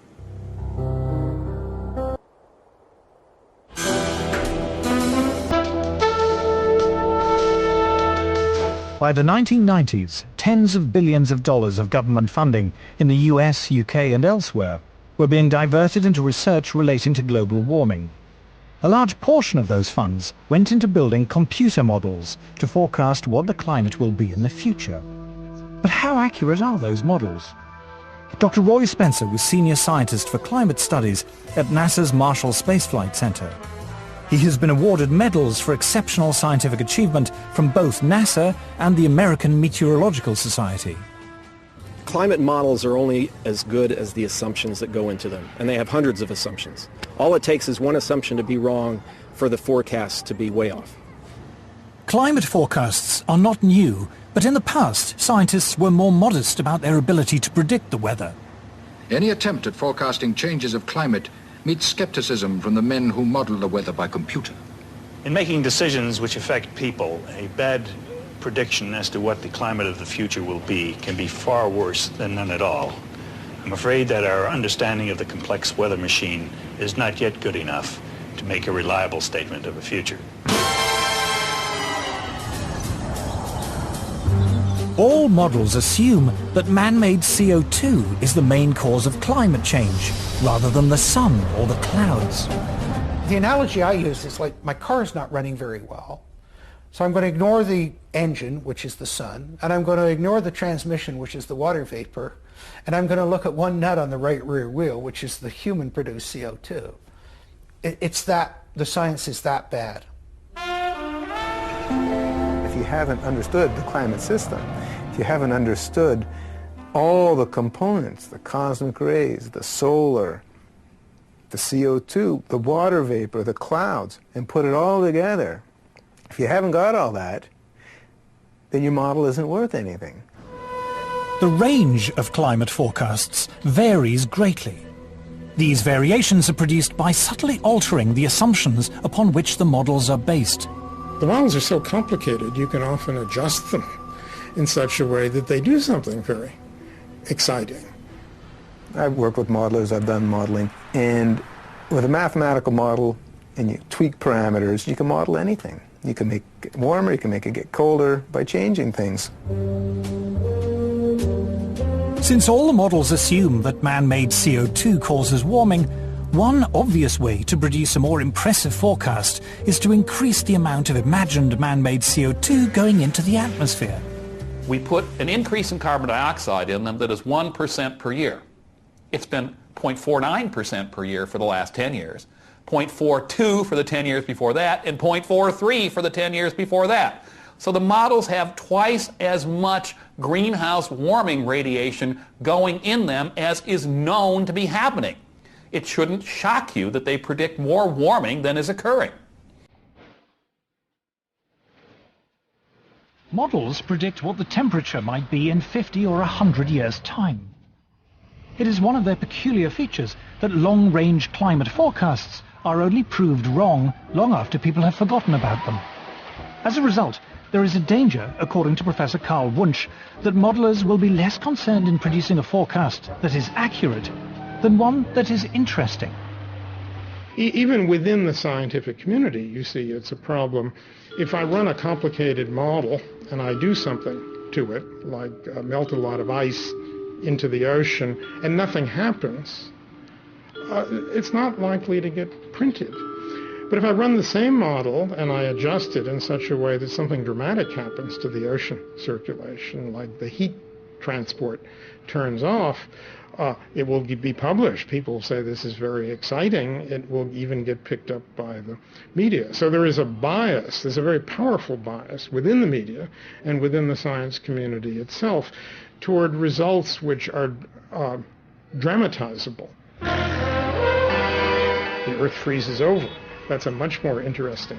By the 1990s, tens of billions of dollars of government funding in the US, UK and elsewhere were being diverted into research relating to global warming. A large portion of those funds went into building computer models to forecast what the climate will be in the future. But how accurate are those models? Dr. Roy Spencer was Senior Scientist for Climate Studies at NASA's Marshall Space Flight Center. He has been awarded medals for exceptional scientific achievement from both NASA and the American Meteorological Society. Climate models are only as good as the assumptions that go into them, and they have hundreds of assumptions. All it takes is one assumption to be wrong for the forecast to be way off. Climate forecasts are not new, but in the past, scientists were more modest about their ability to predict the weather. Any attempt at forecasting changes of climate meets skepticism from the men who model the weather by computer. In making decisions which affect people, a bad prediction as to what the climate of the future will be can be far worse than none at all. I'm afraid that our understanding of the complex weather machine is not yet good enough to make a reliable statement of the future. All models assume that man-made CO2 is the main cause of climate change, rather than the sun or the clouds. The analogy I use is like my car is not running very well. So I'm going to ignore the engine, which is the sun, and I'm going to ignore the transmission, which is the water vapor, and I'm going to look at one nut on the right rear wheel, which is the human-produced CO2. It's that, the science is that bad. If you haven't understood the climate system, if you haven't understood all the components, the cosmic rays, the solar, the CO2, the water vapor, the clouds, and put it all together, if you haven't got all that, then your model isn't worth anything. The range of climate forecasts varies greatly. These variations are produced by subtly altering the assumptions upon which the models are based. The models are so complicated, you can often adjust them in such a way that they do something very exciting. I've worked with modelers, I've done modeling, and with a mathematical model and you tweak parameters, you can model anything. You can make it warmer, you can make it get colder by changing things. Since all the models assume that man-made CO2 causes warming, one obvious way to produce a more impressive forecast is to increase the amount of imagined man-made CO2 going into the atmosphere. We put an increase in carbon dioxide in them that is 1% per year. It's been 0.49% per year for the last 10 years, 0.42 for the 10 years before that, and 0.43 for the 10 years before that. So the models have twice as much greenhouse warming radiation going in them as is known to be happening. It shouldn't shock you that they predict more warming than is occurring. Models predict what the temperature might be in 50 or 100 years' time. It is one of their peculiar features that long-range climate forecasts are only proved wrong long after people have forgotten about them. As a result, there is a danger, according to Professor Carl Wunsch, that modelers will be less concerned in producing a forecast that is accurate than one that is interesting. Even within the scientific community, you see, it's a problem. If I run a complicated model and I do something to it, like melt a lot of ice into the ocean, and nothing happens, it's not likely to get printed. But if I run the same model and I adjust it in such a way that something dramatic happens to the ocean circulation, like the heat transport turns off, it will be published. People will say this is very exciting. It will even get picked up by the media. So there is a bias, there's a very powerful bias within the media and within the science community itself toward results which are dramatizable. The Earth freezes over. That's a much more interesting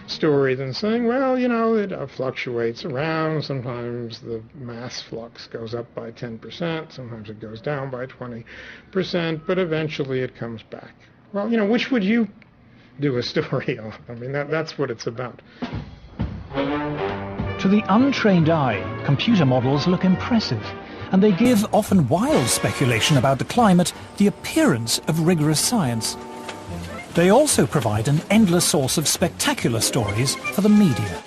story than saying, well, you know, it fluctuates around. Sometimes the mass flux goes up by 10%, sometimes it goes down by 20%, but eventually it comes back. Well, you know, which would you do a story on? I mean, that's what it's about. To the untrained eye, computer models look impressive, and they give often wild speculation about the climate the appearance of rigorous science. They also provide an endless source of spectacular stories for the media.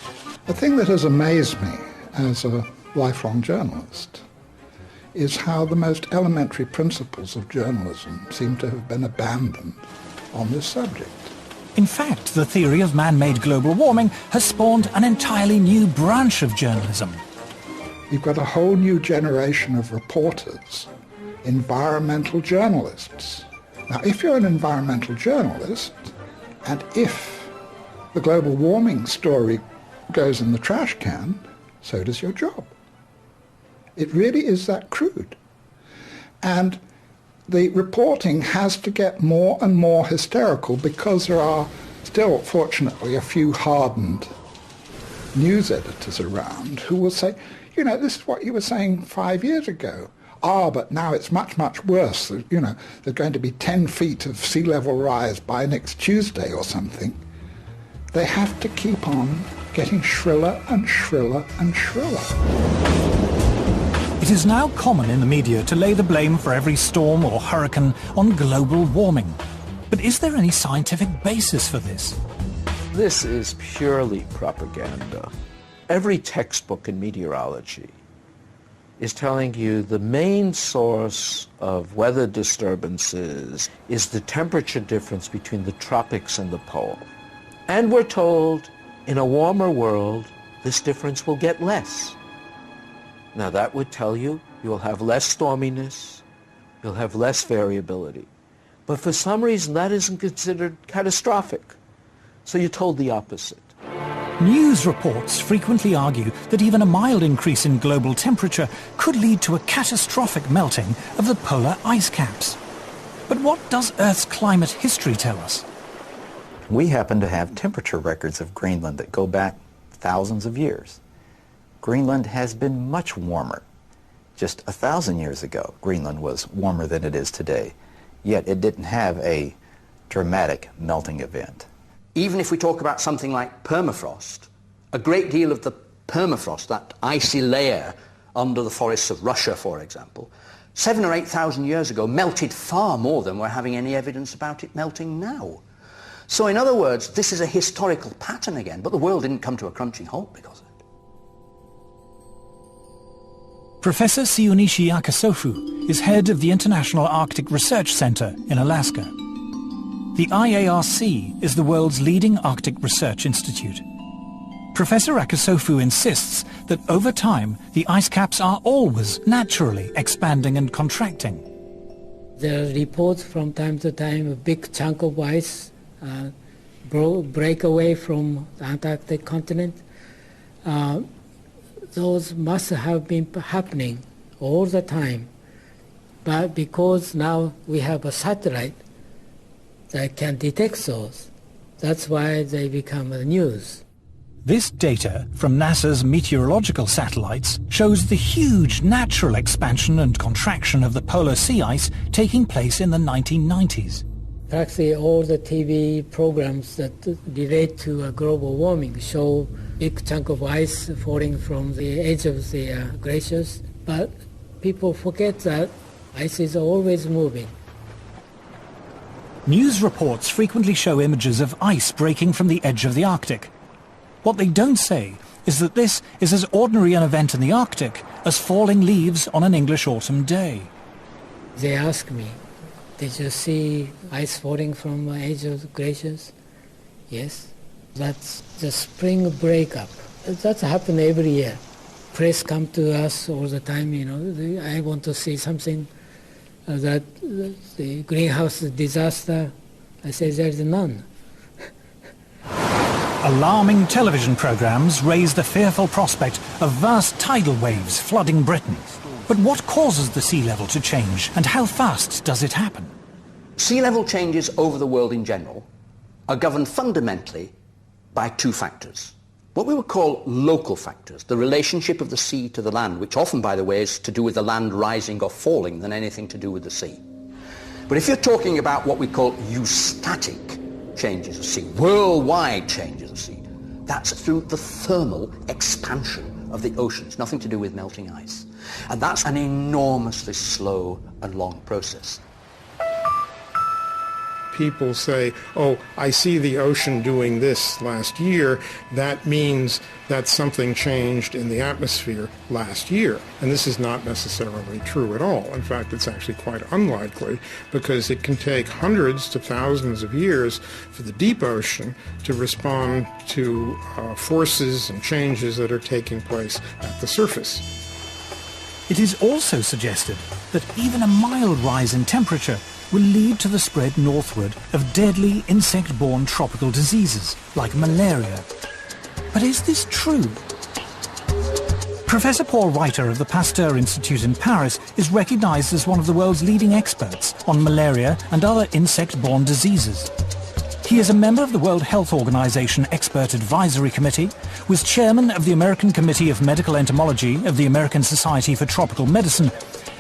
The thing that has amazed me as a lifelong journalist is how the most elementary principles of journalism seem to have been abandoned on this subject. In fact, the theory of man-made global warming has spawned an entirely new branch of journalism. You've got a whole new generation of reporters, environmental journalists. Now, if you're an environmental journalist, and if the global warming story goes in the trash can, so does your job. It really is that crude. And the reporting has to get more and more hysterical because there are still, fortunately, a few hardened news editors around who will say, you know, this is what you were saying 5 years ago. but now it's much, much worse. You know, there's going to be 10 feet of sea level rise by next Tuesday or something. They have to keep on getting shriller and shriller and shriller. It is now common in the media to lay the blame for every storm or hurricane on global warming. But is there any scientific basis for this? This is purely propaganda. Every textbook in meteorology is telling you the main source of weather disturbances is the temperature difference between the tropics and the pole. And we're told, in a warmer world, this difference will get less. Now that would tell you you'll have less storminess, you'll have less variability. But for some reason that isn't considered catastrophic. So you're told the opposite. News reports frequently argue that even a mild increase in global temperature could lead to a catastrophic melting of the polar ice caps. But what does Earth's climate history tell us? We happen to have temperature records of Greenland that go back thousands of years. Greenland has been much warmer. Just 1,000 years ago, Greenland was warmer than it is today, yet it didn't have a dramatic melting event. Even if we talk about something like permafrost, a great deal of the permafrost, that icy layer under the forests of Russia, for example, 7,000 or 8,000 years ago melted far more than we're having any evidence about it melting now. So in other words, this is a historical pattern again, but the world didn't come to a crunching halt because of it. Professor Siunichi Akasofu is head of the International Arctic Research Center in Alaska. The IARC is the world's leading Arctic research institute. Professor Akasofu insists that over time, the ice caps are always naturally expanding and contracting. There are reports from time to time a big chunk of ice break away from the Antarctic continent. Those must have been happening all the time. But because now we have a satellite that can detect those, that's why they become the news. This data from NASA's meteorological satellites shows the huge natural expansion and contraction of the polar sea ice taking place in the 1990s. Practically all the TV programs that relate to global warming show big chunk of ice falling from the edge of the glaciers, but people forget that ice is always moving. News reports frequently show images of ice breaking from the edge of the Arctic. What they don't say is that this is as ordinary an event in the Arctic as falling leaves on an English autumn day. They ask me, did you see ice falling from the edge of the glaciers? Yes. That's the spring breakup. That's happened every year. Press come to us all the time, you know, I want to see something that the greenhouse disaster. I say there's none. Alarming television programs raise the fearful prospect of vast tidal waves flooding Britain. But what causes the sea level to change, and how fast does it happen? Sea level changes over the world in general are governed fundamentally by two factors. What we would call local factors, the relationship of the sea to the land, which often, by the way, is to do with the land rising or falling than anything to do with the sea. But if you're talking about what we call eustatic changes of sea, worldwide changes of sea, that's through the thermal expansion of the oceans, nothing to do with melting ice. And that's an enormously slow and long process. People say, oh, I see the ocean doing this last year. That means that something changed in the atmosphere last year. And this is not necessarily true at all. In fact, it's actually quite unlikely because it can take hundreds to thousands of years for the deep ocean to respond to forces and changes that are taking place at the surface. It is also suggested that even a mild rise in temperature will lead to the spread northward of deadly insect-borne tropical diseases like malaria. But is this true? Professor Paul Reiter of the Pasteur Institute in Paris is recognized as one of the world's leading experts on malaria and other insect-borne diseases. He is a member of the World Health Organization Expert Advisory Committee, was chairman of the American Committee of Medical Entomology of the American Society for Tropical Medicine,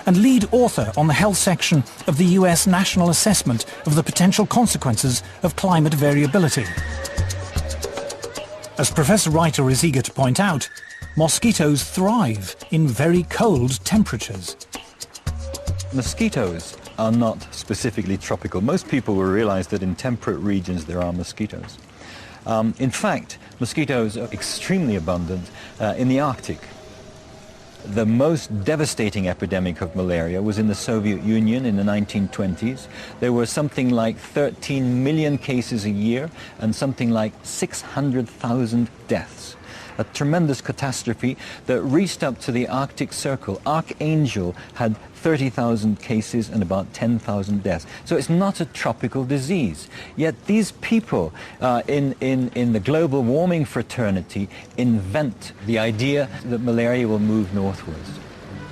and lead author on the health section of the US National Assessment of the Potential Consequences of Climate Variability. As Professor Reiter is eager to point out, mosquitoes thrive in very cold temperatures. Mosquitoes are not specifically tropical. Most people will realize that in temperate regions there are mosquitoes. In fact, mosquitoes are extremely abundant in the Arctic. The most devastating epidemic of malaria was in the Soviet Union in the 1920s. There were something like 13 million cases a year and something like 600,000 deaths. A tremendous catastrophe that reached up to the Arctic Circle. Archangel had 30,000 cases and about 10,000 deaths. So it's not a tropical disease. Yet these people in the global warming fraternity invent the idea that malaria will move northwards.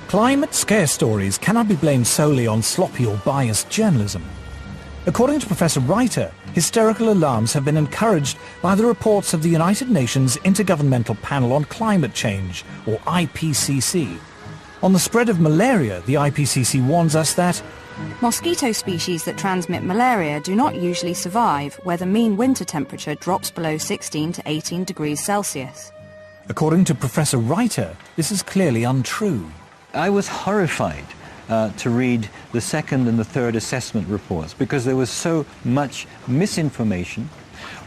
Climate scare stories cannot be blamed solely on sloppy or biased journalism. According to Professor Reiter, hysterical alarms have been encouraged by the reports of the United Nations Intergovernmental Panel on Climate Change, or IPCC. On the spread of malaria, the IPCC warns us that mosquito species that transmit malaria do not usually survive where the mean winter temperature drops below 16 to 18 degrees Celsius. According to Professor Reiter, this is clearly untrue. I was horrified to read the second and the third assessment reports because there was so much misinformation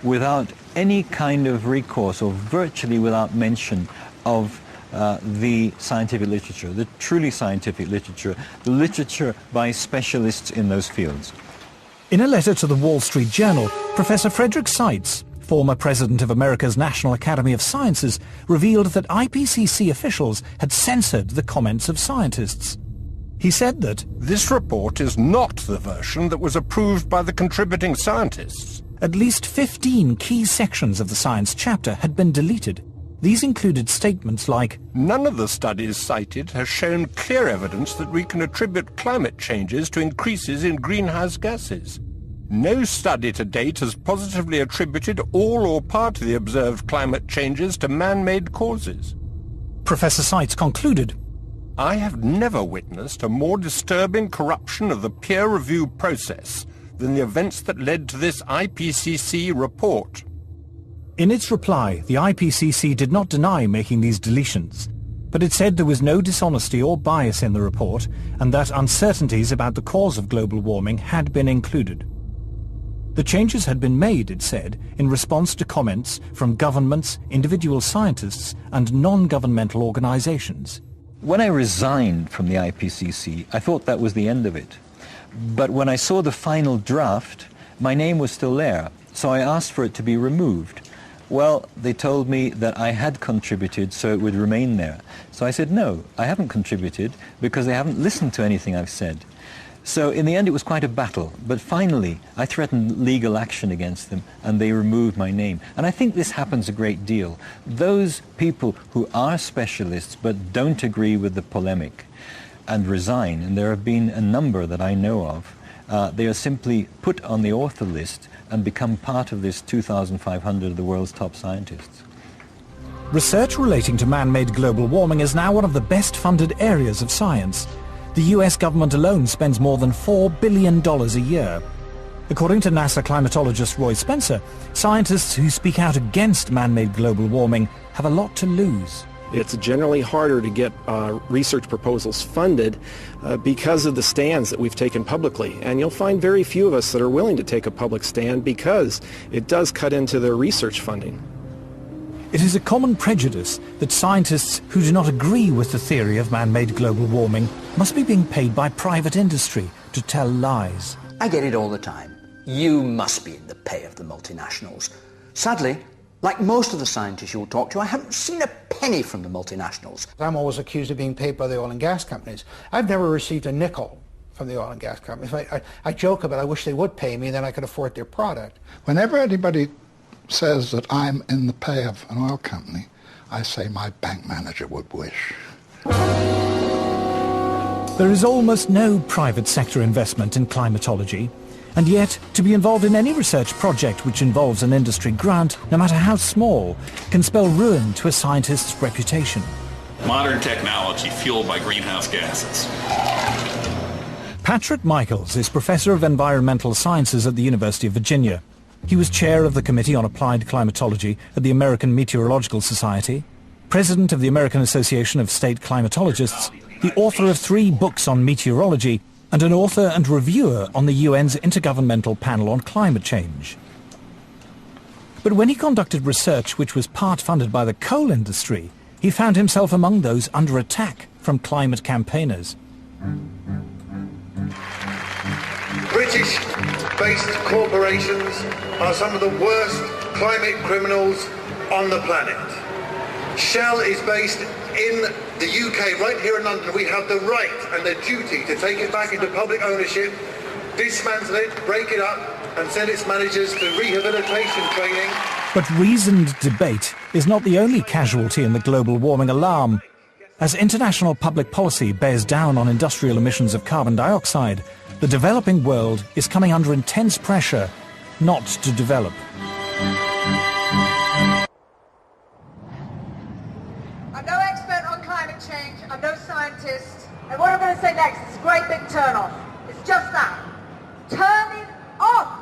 without any kind of recourse or virtually without mention of the scientific literature, the truly scientific literature, the literature by specialists in those fields. In a letter to the Wall Street Journal, Professor Frederick Seitz, former president of America's National Academy of Sciences, revealed that IPCC officials had censored the comments of scientists. He said that this report is not the version that was approved by the contributing scientists. At least 15 key sections of the science chapter had been deleted. These included statements like, none of the studies cited has shown clear evidence that we can attribute climate changes to increases in greenhouse gases. No study to date has positively attributed all or part of the observed climate changes to man-made causes. Professor Seitz concluded, I have never witnessed a more disturbing corruption of the peer review process than the events that led to this IPCC report. In its reply, the IPCC did not deny making these deletions, but it said there was no dishonesty or bias in the report and that uncertainties about the cause of global warming had been included. The changes had been made, it said, in response to comments from governments, individual scientists, and non-governmental organizations. When I resigned from the IPCC, I thought that was the end of it. But when I saw the final draft, my name was still there, so I asked for it to be removed. Well, they told me that I had contributed, so it would remain there. So I said, no, I haven't contributed because they haven't listened to anything I've said. So in the end, it was quite a battle. But finally, I threatened legal action against them, and they removed my name. And I think this happens a great deal. Those people who are specialists but don't agree with the polemic and resign, and there have been a number that I know of, they are simply put on the author list and become part of this 2,500 of the world's top scientists. Research relating to man-made global warming is now one of the best-funded areas of science. The US government alone spends more than $4 billion a year. According to NASA climatologist Roy Spencer, scientists who speak out against man-made global warming have a lot to lose. It's generally harder to get research proposals funded because of the stands that we've taken publicly. And you'll find very few of us that are willing to take a public stand because it does cut into their research funding. It is a common prejudice that scientists who do not agree with the theory of man-made global warming must be being paid by private industry to tell lies. I get it all the time. You must be in the pay of the multinationals. Sadly, like most of the scientists you'll talk to, I haven't seen a penny from the multinationals. I'm always accused of being paid by the oil and gas companies. I've never received a nickel from the oil and gas companies. I joke about I wish they would pay me, then I could afford their product. Whenever anybody says that I'm in the pay of an oil company, I say my bank manager would wish. There is almost no private sector investment in climatology, and yet to be involved in any research project which involves an industry grant, no matter how small, can spell ruin to a scientist's reputation. Modern technology fueled by greenhouse gases. Patrick Michaels is Professor of Environmental Sciences at the University of Virginia. He was chair of the Committee on Applied Climatology at the American Meteorological Society, president of the American Association of State Climatologists, the author of 3 books on meteorology, and an author and reviewer on the UN's Intergovernmental Panel on Climate Change. But when he conducted research which was part funded by the coal industry, he found himself among those under attack from climate campaigners. British-based corporations are some of the worst climate criminals on the planet. Shell is based in the UK, right here in London. We have the right and the duty to take it back into public ownership, dismantle it, break it up, and send its managers to rehabilitation training. But reasoned debate is not the only casualty in the global warming alarm. As international public policy bears down on industrial emissions of carbon dioxide, the developing world is coming under intense pressure not to develop. I'm no expert on climate change, I'm no scientist, and what I'm going to say next is a great big turn-off. It's just that. Turning off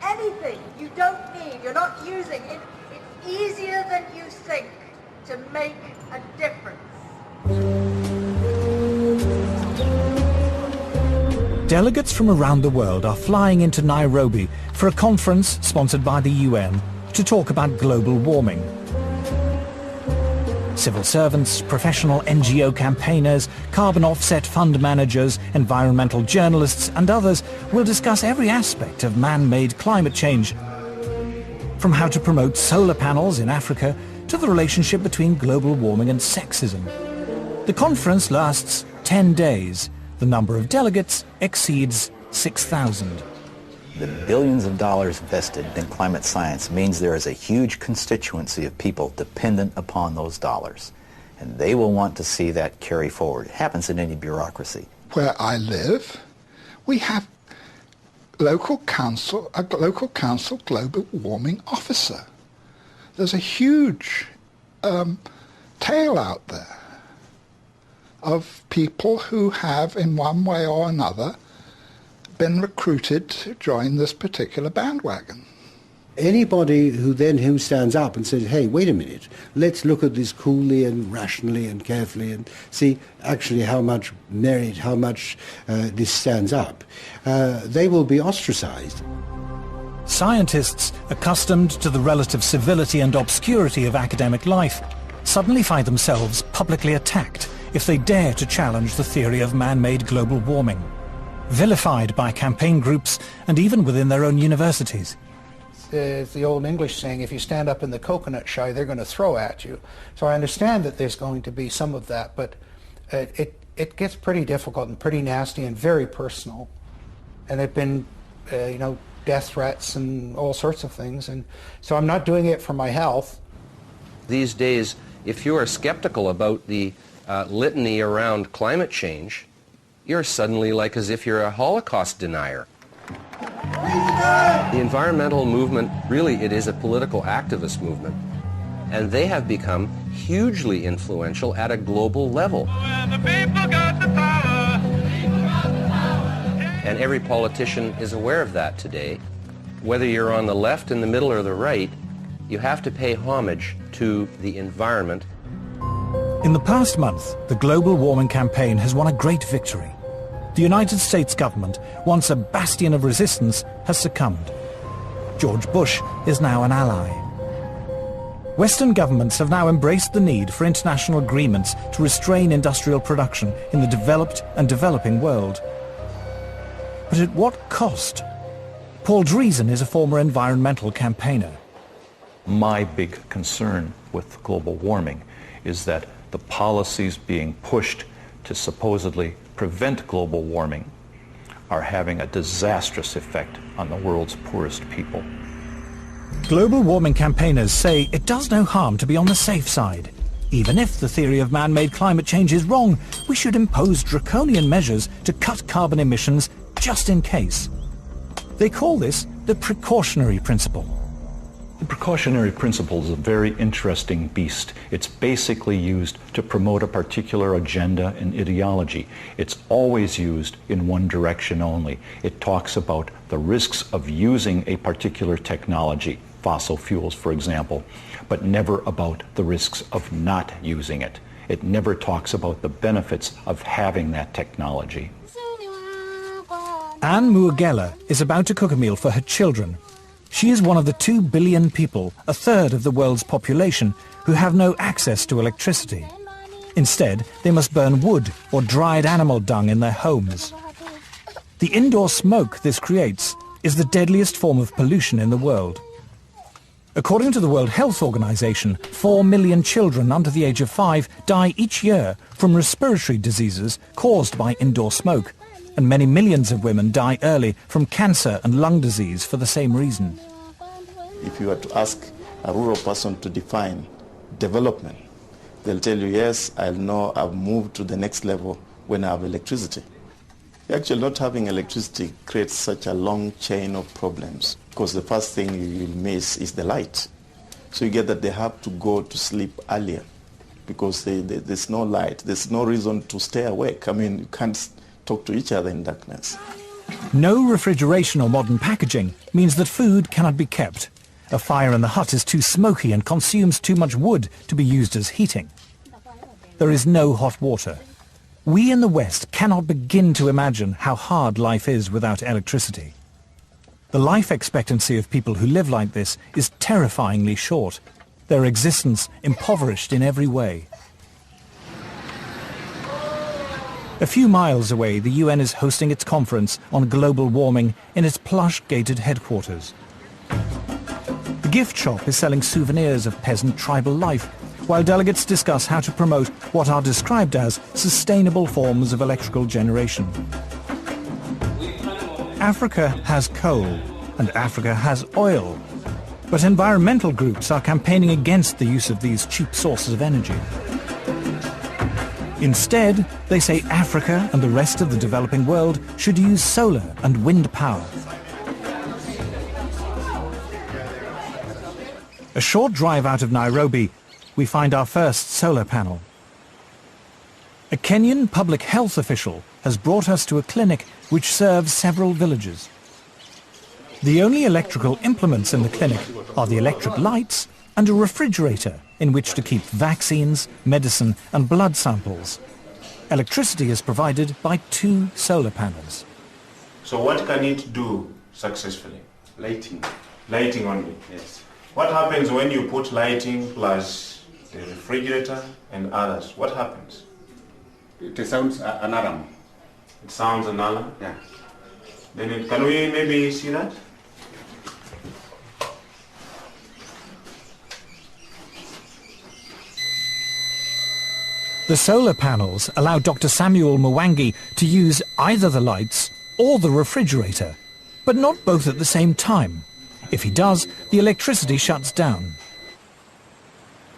anything you don't need, you're not using. It's easier than you think to make a difference. Delegates from around the world are flying into Nairobi for a conference sponsored by the UN to talk about global warming. Civil servants, professional NGO campaigners, carbon offset fund managers, environmental journalists and others will discuss every aspect of man-made climate change, from how to promote solar panels in Africa to the relationship between global warming and sexism. The conference lasts 10 days. The number of delegates exceeds 6,000. The billions of dollars invested in climate science means there is a huge constituency of people dependent upon those dollars. And they will want to see that carry forward. It happens in any bureaucracy. Where I live, we have a local council global warming officer. There's a huge tail out there of people who have, in one way or another, been recruited to join this particular bandwagon. Anybody who stands up and says, hey, wait a minute, let's look at this coolly and rationally and carefully and see actually how much merit, how much this stands up, they will be ostracized. Scientists, accustomed to the relative civility and obscurity of academic life, suddenly find themselves publicly attacked if they dare to challenge the theory of man-made global warming, vilified by campaign groups and even within their own universities. It's the old English saying, if you stand up in the coconut shy, they're going to throw at you. So I understand that there's going to be some of that, but it gets pretty difficult and pretty nasty and very personal. And there've been, death threats and all sorts of things. And so I'm not doing it for my health. These days, if you are skeptical about the litany around climate change, you're suddenly like as if you're a Holocaust denier. The environmental movement, really, it is a political activist movement. And they have become hugely influential at a global level. And every politician is aware of that today. Whether you're on the left, in the middle, or the right, you have to pay homage to the environment. In the past month, the global warming campaign has won a great victory. The United States government, once a bastion of resistance, has succumbed. George Bush is now an ally. Western governments have now embraced the need for international agreements to restrain industrial production in the developed and developing world. But at what cost? Paul Driesen is a former environmental campaigner. My big concern with global warming is that the policies being pushed to supposedly prevent global warming are having a disastrous effect on the world's poorest people. Global warming campaigners say it does no harm to be on the safe side. Even if the theory of man-made climate change is wrong, we should impose draconian measures to cut carbon emissions just in case. They call this the precautionary principle. The precautionary principle is a very interesting beast. It's basically used to promote a particular agenda and ideology. It's always used in one direction only. It talks about the risks of using a particular technology, fossil fuels for example, but never about the risks of not using it. It never talks about the benefits of having that technology. Anne Muagela is about to cook a meal for her children. She is one of the 2 billion people, a third of the world's population, who have no access to electricity. Instead, they must burn wood or dried animal dung in their homes. The indoor smoke this creates is the deadliest form of pollution in the world. According to the World Health Organization, 4 million children under the age of 5 die each year from respiratory diseases caused by indoor smoke, and many millions of women die early from cancer and lung disease for the same reason. If you were to ask a rural person to define development, they'll tell you, yes, I know I've moved to the next level when I have electricity. Actually, not having electricity creates such a long chain of problems because the first thing you will miss is the light. So you get that they have to go to sleep earlier because there's no light. There's no reason to stay awake. I mean, you can't talk to each other in darkness. No refrigeration or modern packaging means that food cannot be kept. A fire in the hut is too smoky and consumes too much wood to be used as heating. There is no hot water. We in the West cannot begin to imagine how hard life is without electricity. The life expectancy of people who live like this is terrifyingly short, their existence impoverished in every way. A few miles away, the UN is hosting its conference on global warming in its plush gated headquarters. The gift shop is selling souvenirs of peasant tribal life, while delegates discuss how to promote what are described as sustainable forms of electrical generation. Africa has coal, and Africa has oil, but environmental groups are campaigning against the use of these cheap sources of energy. Instead, they say Africa and the rest of the developing world should use solar and wind power. A short drive out of Nairobi, we find our first solar panel. A Kenyan public health official has brought us to a clinic which serves several villages. The only electrical implements in the clinic are the electric lights and a refrigerator in which to keep vaccines, medicine and blood samples. Electricity is provided by 2 solar panels. So what can it do successfully? Lighting. Lighting only? Yes. What happens when you put lighting plus the refrigerator and others? What happens? It sounds an alarm. It sounds an alarm? Yeah. Then can we maybe see that? The solar panels allow Dr. Samuel Mwangi to use either the lights or the refrigerator, but not both at the same time. If he does, the electricity shuts down.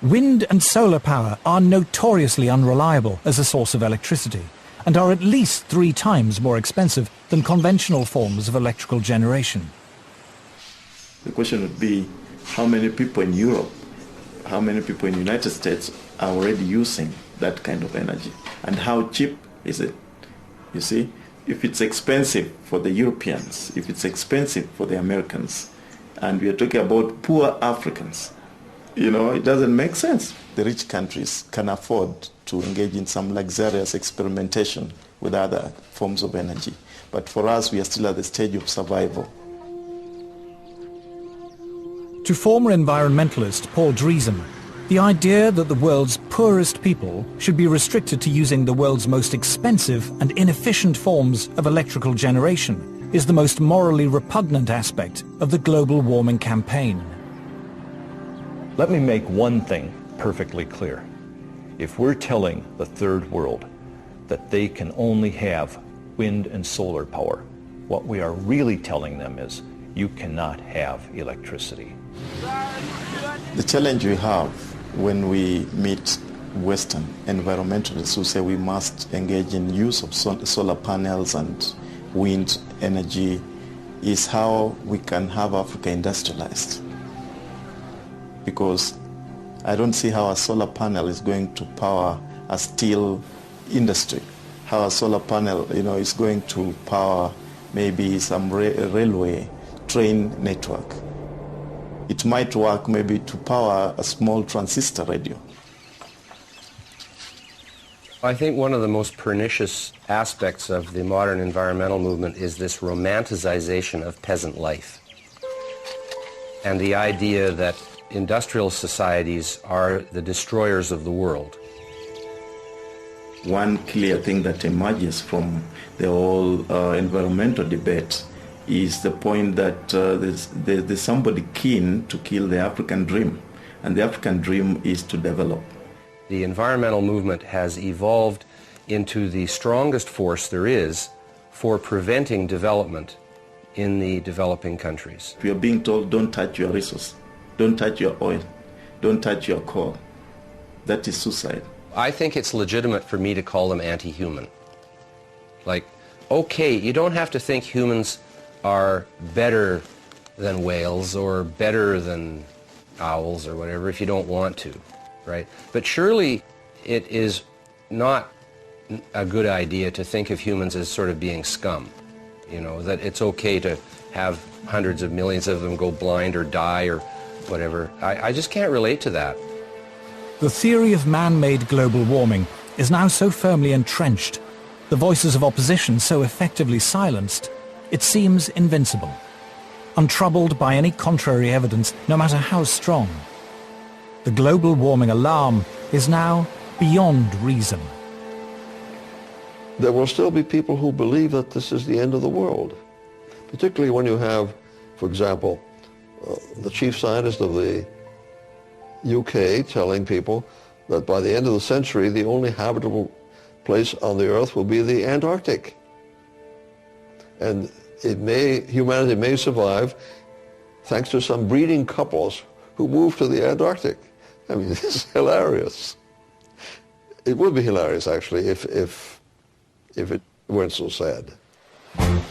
Wind and solar power are notoriously unreliable as a source of electricity and are at least 3 times more expensive than conventional forms of electrical generation. The question would be, how many people in Europe, how many people in the United States are already using that kind of energy? And how cheap is it? You see, if it's expensive for the Europeans, if it's expensive for the Americans, and we are talking about poor Africans, you know, it doesn't make sense. The rich countries can afford to engage in some luxurious experimentation with other forms of energy. But for us, we are still at the stage of survival. To former environmentalist Paul Driesen, the idea that the world's poorest people should be restricted to using the world's most expensive and inefficient forms of electrical generation is the most morally repugnant aspect of the global warming campaign. Let me make one thing perfectly clear. If we're telling the third world that they can only have wind and solar power, what we are really telling them is you cannot have electricity. The challenge we have when we meet Western environmentalists who say we must engage in use of solar panels and wind energy is how we can have Africa industrialized. because I don't see how a solar panel is going to power a steel industry, how a solar panel, is going to power maybe some railway train network. It might work maybe to power a small transistor radio. I think one of the most pernicious aspects of the modern environmental movement is this romanticization of peasant life, and the idea that industrial societies are the destroyers of the world. One clear thing that emerges from the whole environmental debate is the point that there's somebody keen to kill the African dream, and the African dream is to develop. The environmental movement has evolved into the strongest force there is for preventing development in the developing countries. We are being told, don't touch your resource, don't touch your oil, don't touch your coal. That is suicide. I think it's legitimate for me to call them anti-human. Like, okay, you don't have to think humans are better than whales or better than owls or whatever if you don't want to, right? But surely it is not a good idea to think of humans as sort of being scum, that it's okay to have hundreds of millions of them go blind or die or whatever. I just can't relate to that. The theory of man-made global warming is now so firmly entrenched, the voices of opposition so effectively silenced, it seems invincible, untroubled by any contrary evidence, no matter how strong. The global warming alarm is now beyond reason. There will still be people who believe that this is the end of the world, particularly when you have, for example, the chief scientist of the UK telling people that by the end of the century the only habitable place on the earth will be the Antarctic. And humanity may survive thanks to some breeding couples who move to the Antarctic. I mean, it's hilarious. It would be hilarious, actually, if it weren't so sad.